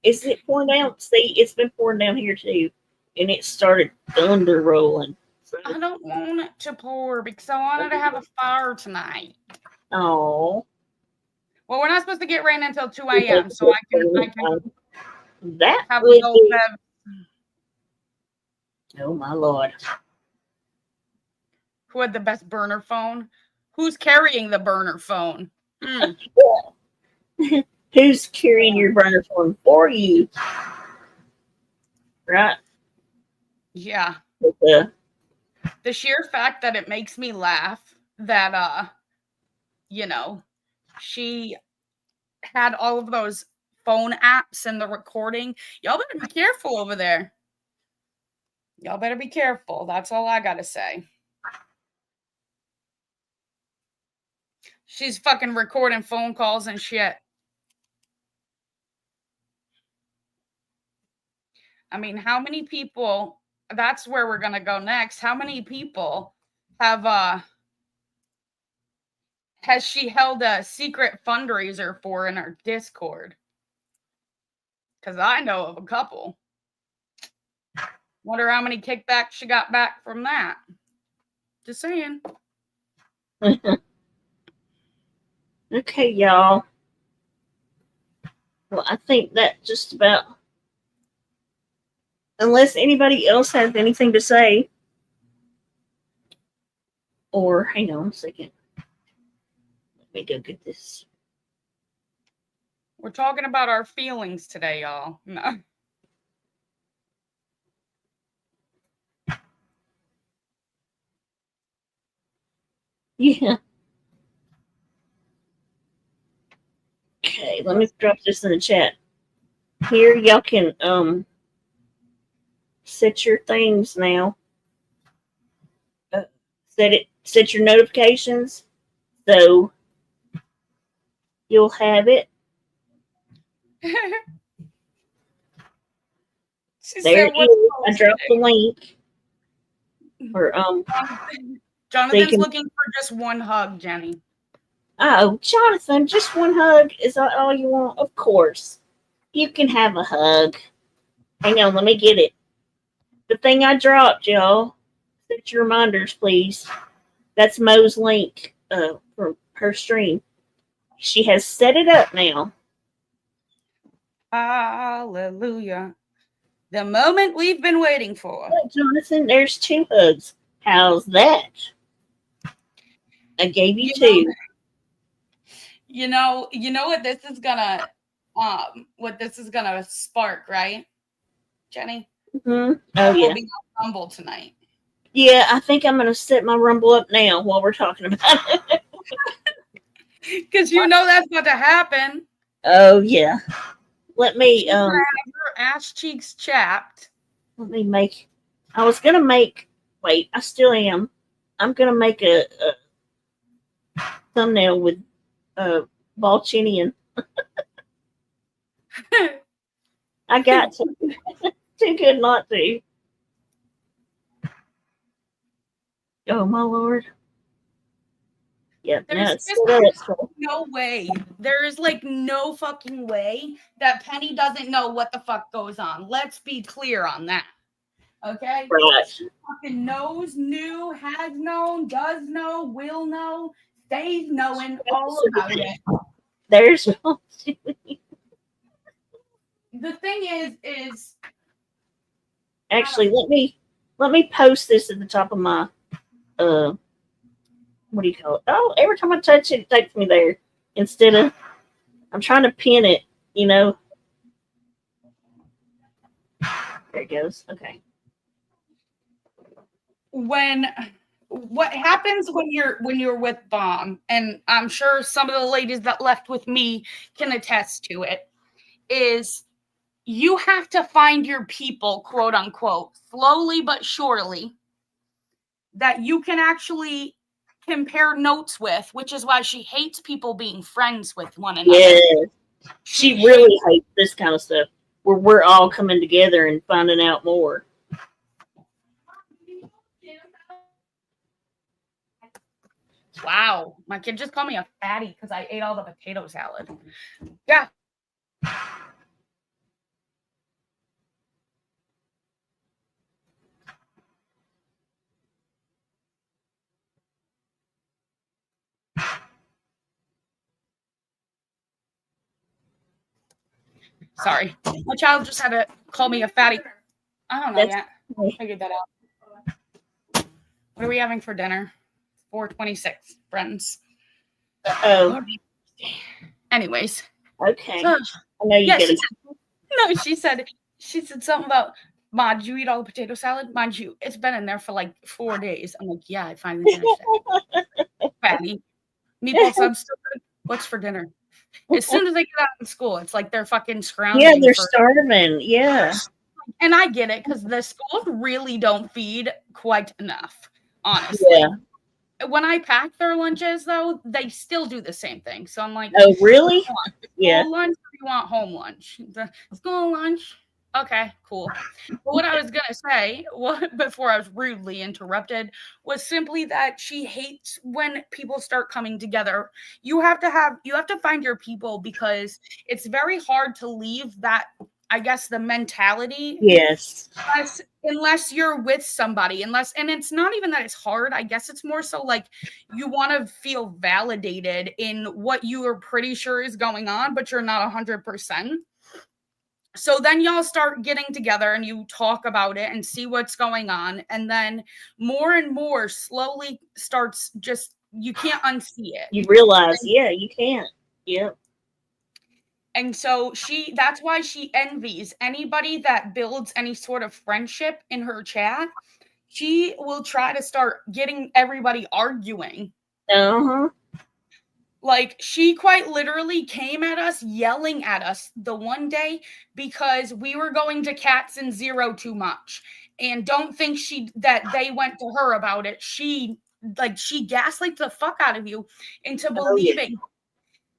is it pouring down? See, it's been pouring down here too. And it started thunder rolling. So. I don't want it to pour because I wanted to have a fire tonight. Oh. Well, we're not supposed to get rain until 2 a.m. So I can that have would be... Oh my Lord. Who had the best burner phone? Who's carrying the burner phone? Who's carrying your burner phone for you? Right? Yeah. The sheer fact that it makes me laugh that she had all of those phone apps and the recording. Y'all better be careful over there. Y'all better be careful. That's all I gotta say. She's fucking recording phone calls and shit. I mean, how many people, that's where we're going to go next. How many people has she held a secret fundraiser for in our Discord? Because I know of a couple. Wonder how many kickbacks she got back from that. Just saying. Okay, y'all. Well, I think that just about, unless anybody else has anything to say, or hang on a second. Let me go get this. We're talking about our feelings today, y'all. No. Yeah. Okay, let me drop this in the chat. Here, y'all can set your things now. Set your notifications so you'll have it. There it is. I dropped the link. For Jonathan's looking for just one hug, Jenny. Oh, Jonathan, just one hug. Is that all you want? Of course. You can have a hug. Hang on, let me get it. The thing I dropped, y'all. Set your reminders, please. That's Mo's link from her stream. She has set it up now. Hallelujah. The moment we've been waiting for. Look, Jonathan, there's 2 hugs. How's that? I gave you 2. You know what this is gonna spark, right, Jenny? Mm-hmm. Oh, yeah. We'll be on Rumble tonight. Yeah, I think I'm gonna set my Rumble up now while we're talking about it. Because you know that's about to happen. Oh yeah. Let me have her ass cheeks chapped. Let me make. I was gonna make. Wait, I still am. I'm gonna make a thumbnail with Balchinian. I got to. Too good not to. Oh my lord. Yep. There's no way. There is like no fucking way that Penny doesn't know what the fuck goes on. Let's be clear on that. Okay? Right. She fucking knows, knew, has known, does know, will know, stays knowing all about it. There's the thing is actually let me post this at the top of my what do you call it? Oh, every time I touch it, it takes me there. Instead of I'm trying to pin it, you know. There it goes. Okay. What happens when you're with Bomb, and I'm sure some of the ladies that left with me can attest to it, is you have to find your people, quote unquote, slowly but surely, that you can actually compare notes with, which is why she hates people being friends with one another. Yeah. She really hates this kind of stuff where we're all coming together and finding out more. Wow, my kid just called me a fatty because I ate all the potato salad. Yeah. Sorry, my child just had to call me a fatty. I don't know yet. I figured that out. What are we having for dinner? 4:26, friends. Oh. Anyways. Okay. I know you get it. No, she said something about, Ma, did you eat all the potato salad? Mind you, it's been in there for like 4 days. I'm like, yeah, I finally finished it. Fatty. Meatball subs. What's for dinner? As soon as they get out of school, it's like they're fucking scrounging. Yeah, they're starving. Yeah. And I get it because the schools really don't feed quite enough, honestly. Yeah. when I pack their lunches, though, they still do the same thing. So I'm like, Oh, really? Yeah. school lunch or you want home lunch? The school lunch. Okay, cool. But what I was gonna say, before I was rudely interrupted, was simply that she hates when people start coming together. You have to find your people, because it's very hard to leave that, I guess, the mentality, Yes. unless you're with somebody, and it's not even that it's hard. I guess it's more so like you want to feel validated in what you are pretty sure is going on, but you're not 100%. So then y'all start getting together and you talk about it and see what's going on. And then more and more slowly starts, just, you can't unsee it. You realize, yeah, you can't. Yep. And so that's why she envies anybody that builds any sort of friendship in her chat. She will try to start getting everybody arguing. Uh-huh. Like, she quite literally came at us, yelling at us the one day because we were going to Cats and Zero too much. And don't think that they went to her about it. She gaslights the fuck out of you into believing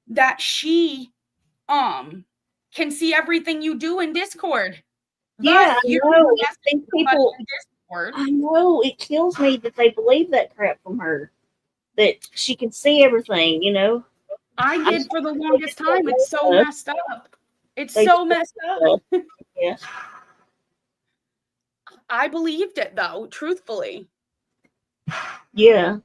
that she can see everything you do in Discord. Yeah, Thus, I know. I think people, in Discord. I know, it kills me that they believe that crap from her. That she can see everything, you know. I did for the longest time. It's so messed up. It's so messed up. Yeah. I believed it, though, truthfully. Yeah.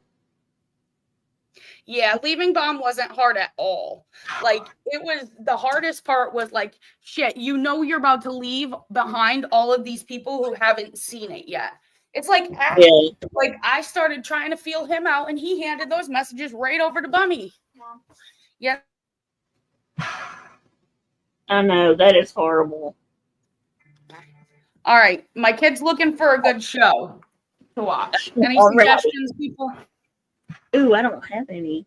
Yeah, leaving Bomb wasn't hard at all. Like, it was, the hardest part was like, shit, you know you're about to leave behind all of these people who haven't seen it yet. It's like, like, I started trying to feel him out, and he handed those messages right over to Bummy. Yeah. I know, that is horrible. All right, my kid's looking for a good show to watch. Any suggestions, people? Ooh, I don't have any.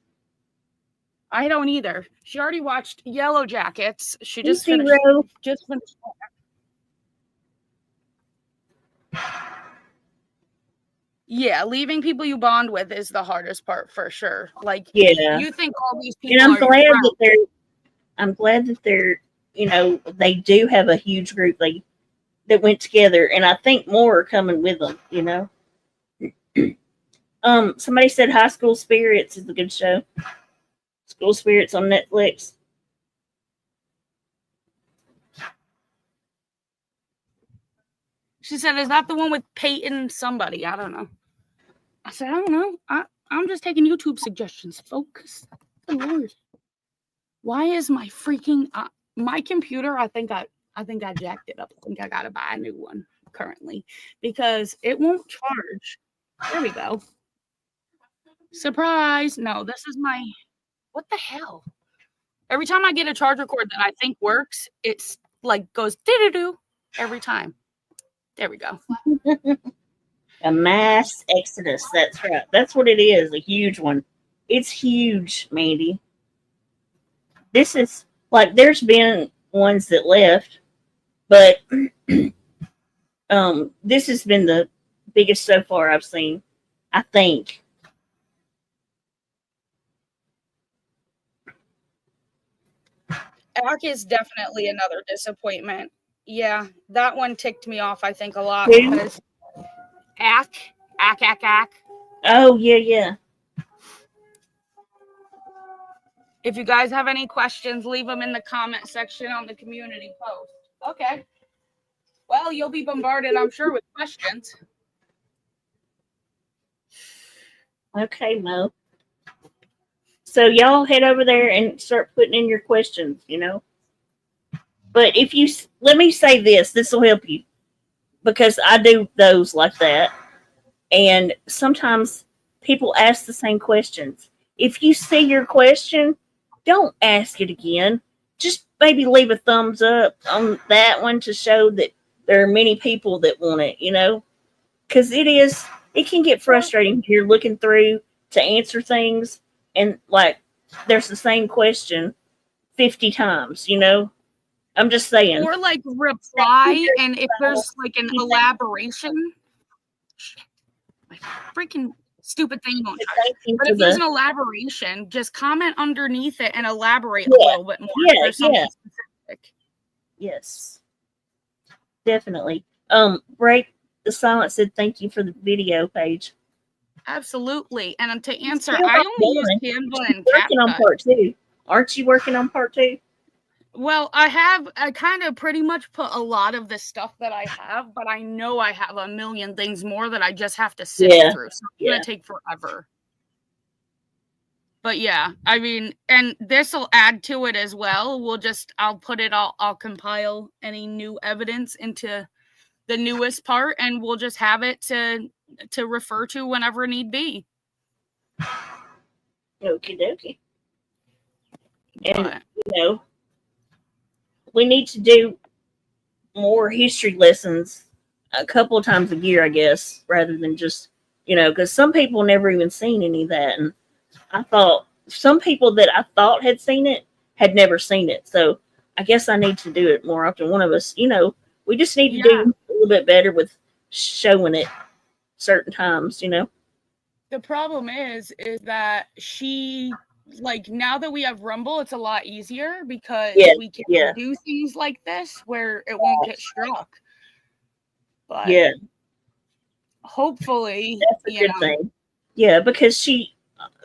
I don't either. She already watched Yellow Jackets. She just finished. Yeah, leaving people you bond with is the hardest part for sure. Like, yeah, you think all these people. And I'm glad that they're, you know, they do have a huge group that went together, and I think more are coming with them. You know. Somebody said High School Spirits is a good show. School Spirits on Netflix. She said, "Is that the one with Peyton somebody?" I don't know. I said, "I don't know. I'm just taking YouTube suggestions, folks." Good Lord. Why is my freaking my computer? I think I jacked it up. I think I gotta buy a new one currently because it won't charge. There we go. Surprise! No, this is my. What the hell? Every time I get a charger cord that I think works, it's like goes doo-doo-doo every time. There we go. A mass exodus. That's right. That's what it is. A huge one. It's huge, Mandy. This is like there's been ones that left, but this has been the biggest so far I've seen. I think. Ack is definitely another disappointment. Yeah, that one ticked me off, I think, a lot. Who? Because Ack. Oh, yeah. If you guys have any questions, leave them in the comment section on the community post. Okay. Well, you'll be bombarded, I'm sure, with questions. Okay, Mo. So y'all head over there and start putting in your questions, you know. But if you, let me say this will help you. Because I do those like that. And sometimes people ask the same questions. If you see your question, don't ask it again. Just maybe leave a thumbs up on that one to show that there are many people that want it, you know. Because it can get frustrating if you're looking through to answer things and like there's the same question 50 times, you know. I'm just saying. Or like reply, and if there's like an elaboration, my freaking stupid thing you won't touch. Thank you But for if there's the an elaboration, just comment underneath it and elaborate a Yeah, little bit more. yeah, If there's something yeah. specific. yes, definitely. Break the silence said thank you for the video page. Absolutely. And to answer, Still I not only use done. Canva She's and working on CapCut. part 2. Aren't you working on part 2? Well, I kind of pretty much put a lot of the stuff that I have, but I know I have a million things more that I just have to sift Yeah, through. So it's yeah. going to take forever. But yeah, I mean, and this will add to it as well. I'll put it all, I'll compile any new evidence into the newest part, and we'll just have it to refer to whenever need be. Okie dokie. And, But you know, we need to do more history lessons a couple of times a year, I guess, rather than just, because some people never even seen any of that. And I thought some people that I thought had seen it had never seen it. So I guess I need to do it more often. One of us, we just need to do a little bit better with showing it certain times, the problem is that she, like, now that we have Rumble, it's a lot easier because we can do things like this where it won't get struck. But yeah, hopefully that's a good thing. Yeah, because she,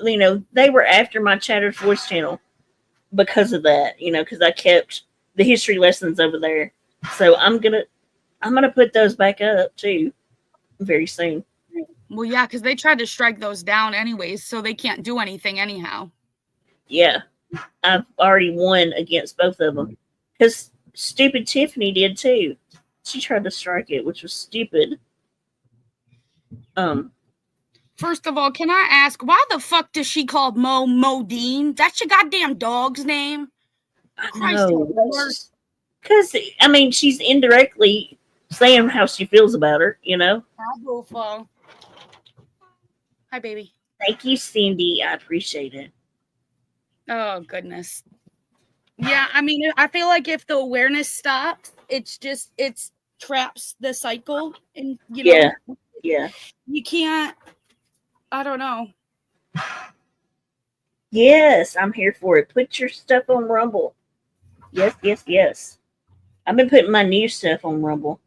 they were after my Chatter's Voice channel because of that, because I kept the history lessons over there. So I'm gonna put those back up too very soon. Well, yeah, because they tried to strike those down anyways, so they can't do anything anyhow. Yeah, I've already won against both of them because stupid Tiffany did too. She tried to strike it, which was stupid. First of all, can I ask why the fuck does she call Mo Modine? That's your goddamn dog's name. No, because I mean she's indirectly saying how she feels about her. Hi, baby. Thank you, Cindy. I appreciate it. Oh, goodness. Yeah, I mean, I feel like if the awareness stops, it traps the cycle. And, Yeah. You can't, I don't know. Yes, I'm here for it. Put your stuff on Rumble. Yes. I've been putting my new stuff on Rumble.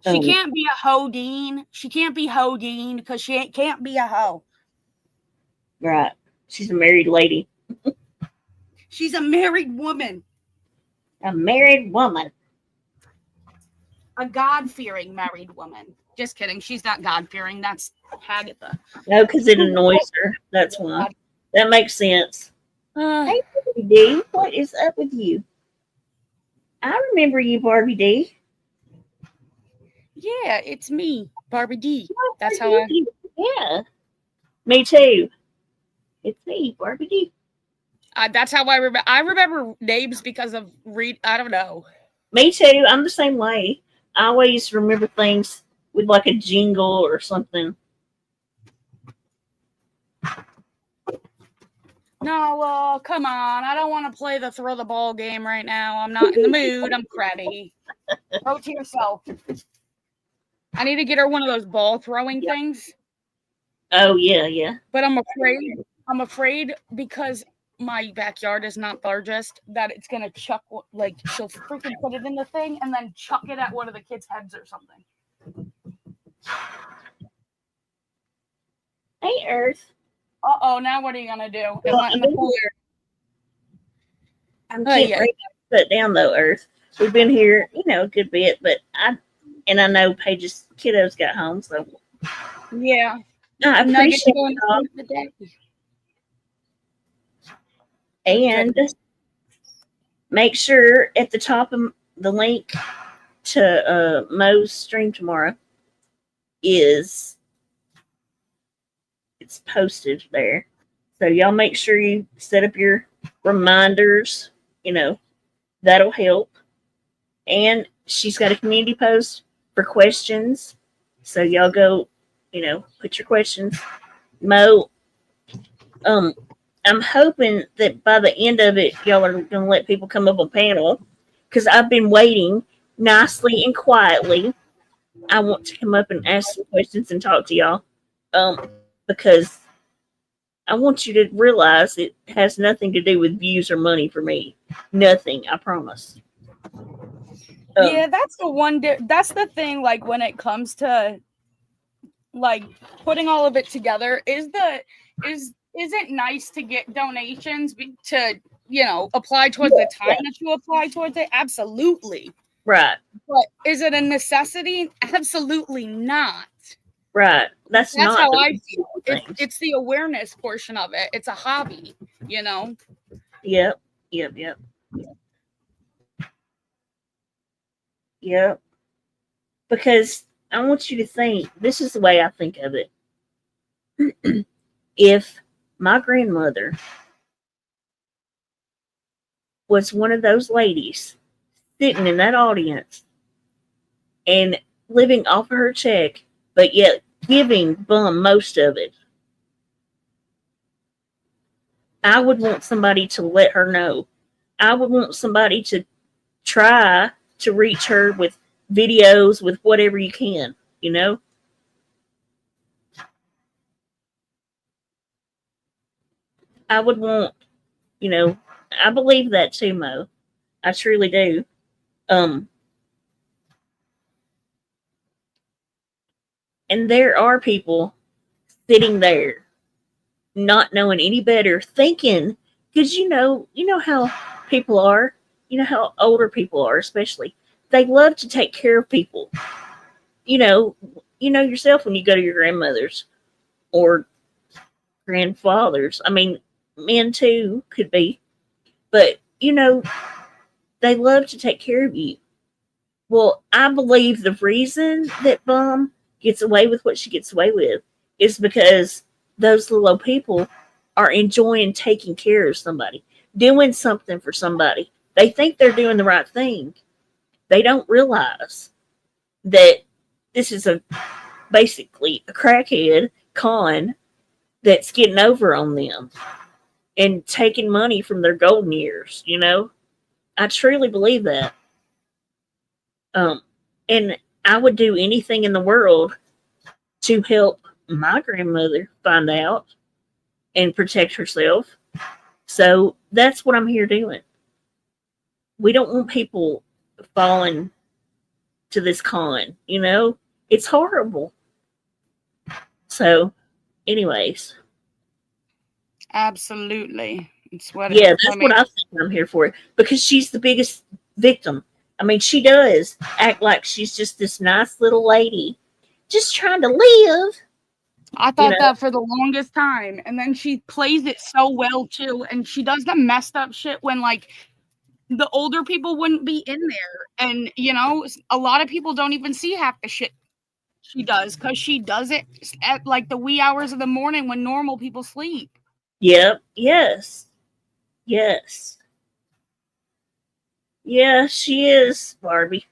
She can't be a Hodine. She can't be Hodine because she can't be a hoe. Right. She's a married lady. She's a married woman. A married woman. A God-fearing married woman. Just kidding. She's not God-fearing. That's Hagatha. No, because it annoys her. That's why. That makes sense. Hey, Barbie D. What is up with you? I remember you, Barbie D. Yeah, it's me, Barbie D. That's how I... Yeah. Me too. It's me, Barbie D. That's how I remember. I remember names because of I don't know. Me too. I'm the same way. I always remember things with like a jingle or something. No, come on. I don't want to play the throw the ball game right now. I'm not in the mood. I'm crabby. Go to yourself. I need to get her one of those ball throwing things. Oh, yeah. But I'm afraid because my backyard is not largest that it's going to chuck, like, she'll freaking put it in the thing and then chuck it at one of the kids' heads or something. Hey, Earth. Uh-oh, now what are you going to do? It went in the cooler. I'm getting ready to put down, though, Earth. We've been here, a good bit, but I know Paige's kiddos got home, so. Yeah. I appreciate it. And make sure at the top of the link to Mo's stream tomorrow it's posted there. So y'all make sure you set up your reminders, that'll help. And she's got a community post for questions. So y'all go, put your questions. Mo, I'm hoping that by the end of it, y'all are going to let people come up on panel because I've been waiting nicely and quietly I want to come up and ask some questions and talk to y'all. Because I want you to realize it has nothing to do with views or money for me. Nothing, I promise. Yeah, that's the one. That's the thing. Like when it comes to like putting all of it together, is it nice to get donations to apply towards the time that you apply towards it? Absolutely. Right. But is it a necessity? Absolutely not. Right. That's not how I feel. It's the awareness portion of it. It's a hobby, Yep. Yep. Because I want you to think, this is the way I think of it. If my grandmother was one of those ladies sitting in that audience and living off of her check, but yet giving bum most of it, I would want somebody to let her know. I would want somebody to try to reach her with videos, with whatever you can, I would want, I believe that too, Mo. I truly do. And there are people sitting there not knowing any better, thinking, because you know how people are, how older people are, especially. They love to take care of people. You know yourself when you go to your grandmother's or grandfathers. I mean, men too could be, but they love to take care of you. Well, I believe the reason that Bum gets away with what she gets away with is because those little people are enjoying taking care of somebody, doing something for somebody. They think they're doing the right thing. They don't realize that this is basically a crackhead con that's getting over on them and taking money from their golden years. I truly believe that. And I would do anything in the world to help my grandmother find out and protect herself. So that's what I'm here doing. We don't want people falling to this con, It's horrible. So, anyways. Absolutely. It's what that's what I think I'm here for. Because she's the biggest victim. I mean, she does act like she's just this nice little lady just trying to live. I thought that for the longest time. And then she plays it so well, too. And she does the messed up shit when, like, the older people wouldn't be in there. And, a lot of people don't even see half the shit she does because she does it at, like, the wee hours of the morning when normal people sleep. Yep. Yes. Yeah, she is, Barbie.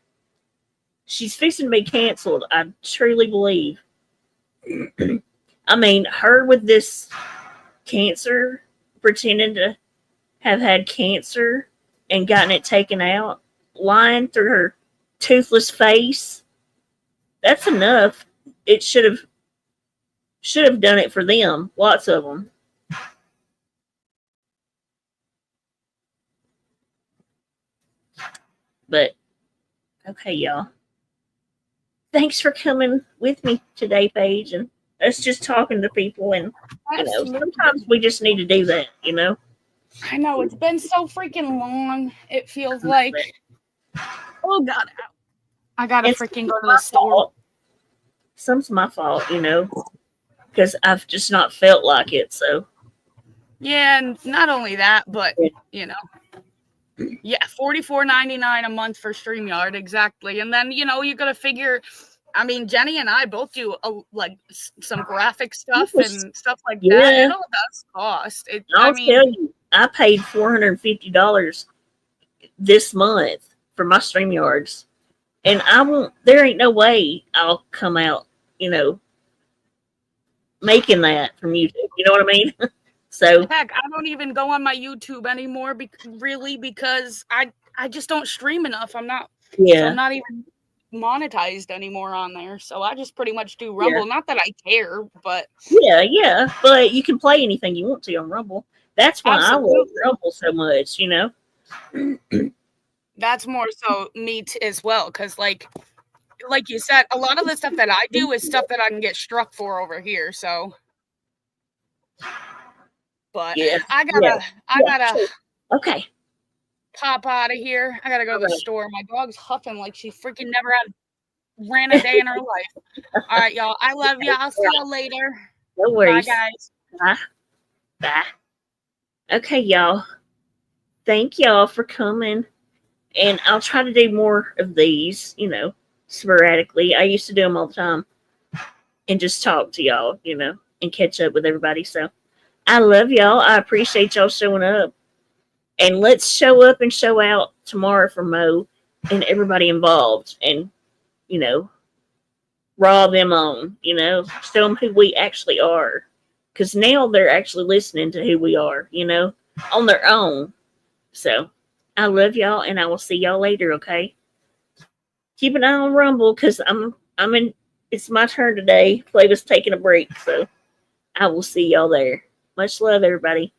She's fixing to be canceled, I truly believe. I mean, her with this cancer, pretending to have had cancer and gotten it taken out, lying through her toothless face. That's enough. It should have done it for them. Lots of them. But okay, y'all. Thanks for coming with me today, Paige, and us just talking to people. And sometimes we just need to do that. I know, it's been so freaking long. It feels like, oh God, I gotta freaking go to the store. Some's my fault, because I've just not felt like it. So yeah, and not only that, but yeah, $44.99 a month for StreamYard, exactly. And then you gotta figure. I mean, Jenny and I both do like some graphic stuff and stuff like that. It all does cost. I'll tell you, I paid $450 this month for my StreamYards, and I won't. There ain't no way I'll come out, making that from YouTube. You know what I mean? So heck, I don't even go on my YouTube anymore. Because I just don't stream enough. I'm not. Yeah. So I'm not even monetized anymore on there, so I just pretty much do Rumble. Not that I care, but yeah, but you can play anything you want to on Rumble. That's why I love absolutely. Rumble so much, you know. That's more so me as well, because like you said, a lot of the stuff that I do is stuff that I can get struck for over here. So, but Yeah, I yeah, gotta sure. Okay, pop out of here. I gotta go all to the right. store. My dog's huffing like she freaking never ran a day in her life. All right, y'all. I love y'all. I'll see y'all later. No Bye, worries. guys. Bye. Bye. Okay, y'all. Thank y'all for coming. And I'll try to do more of these, you know, sporadically. I used to do them all the time and just talk to y'all, you know, and catch up with everybody. So I love y'all. I appreciate y'all showing up. And let's show up and show out tomorrow for Mo and everybody involved and, you know, raw them on, you know, show them who we actually are. Because now they're actually listening to who we are, you know, on their own. So I love y'all and I will see y'all later, okay? Keep an eye on Rumble because I'm in it's my turn today. Flavor's taking a break, so I will see y'all there. Much love, everybody.